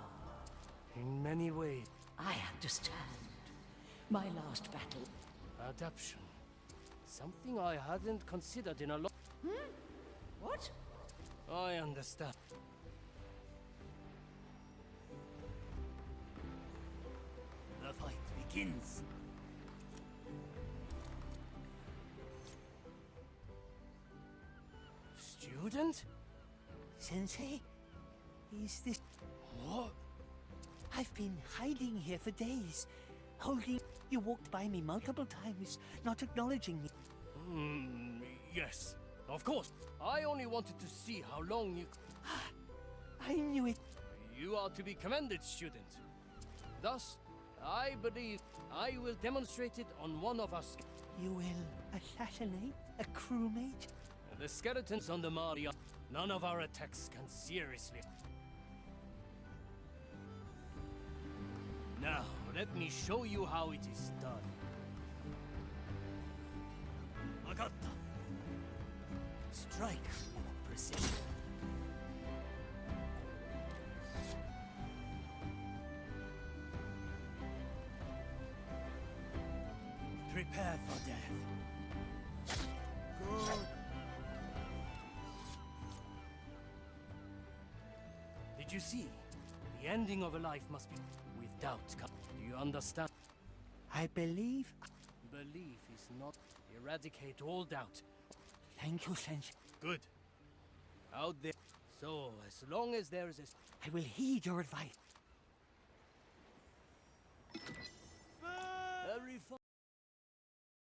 In many ways. I understand. My last battle. Adaption. Something I hadn't considered in a lot. What? I understand. The fight begins. Student? Sensei? Is this... What? I've been hiding here for days. Holding... You walked by me multiple times, not acknowledging me. Yes, of course. I only wanted to see how long you... I knew it. You are to be commended, student. Thus, I believe I will demonstrate it on one of us. You will assassinate a crewmate? The skeletons on the Mari are... None of our attacks can seriously... Now, let me show you how it is done. Agata. Strike with precision. Prepare for death. Good. Did you see? The ending of a life must be with doubt. Do you understand? I believe... Belief is not... eradicate all doubt. Thank you, Sensei. Good. Out there. So, as long as there is a... I will heed your advice.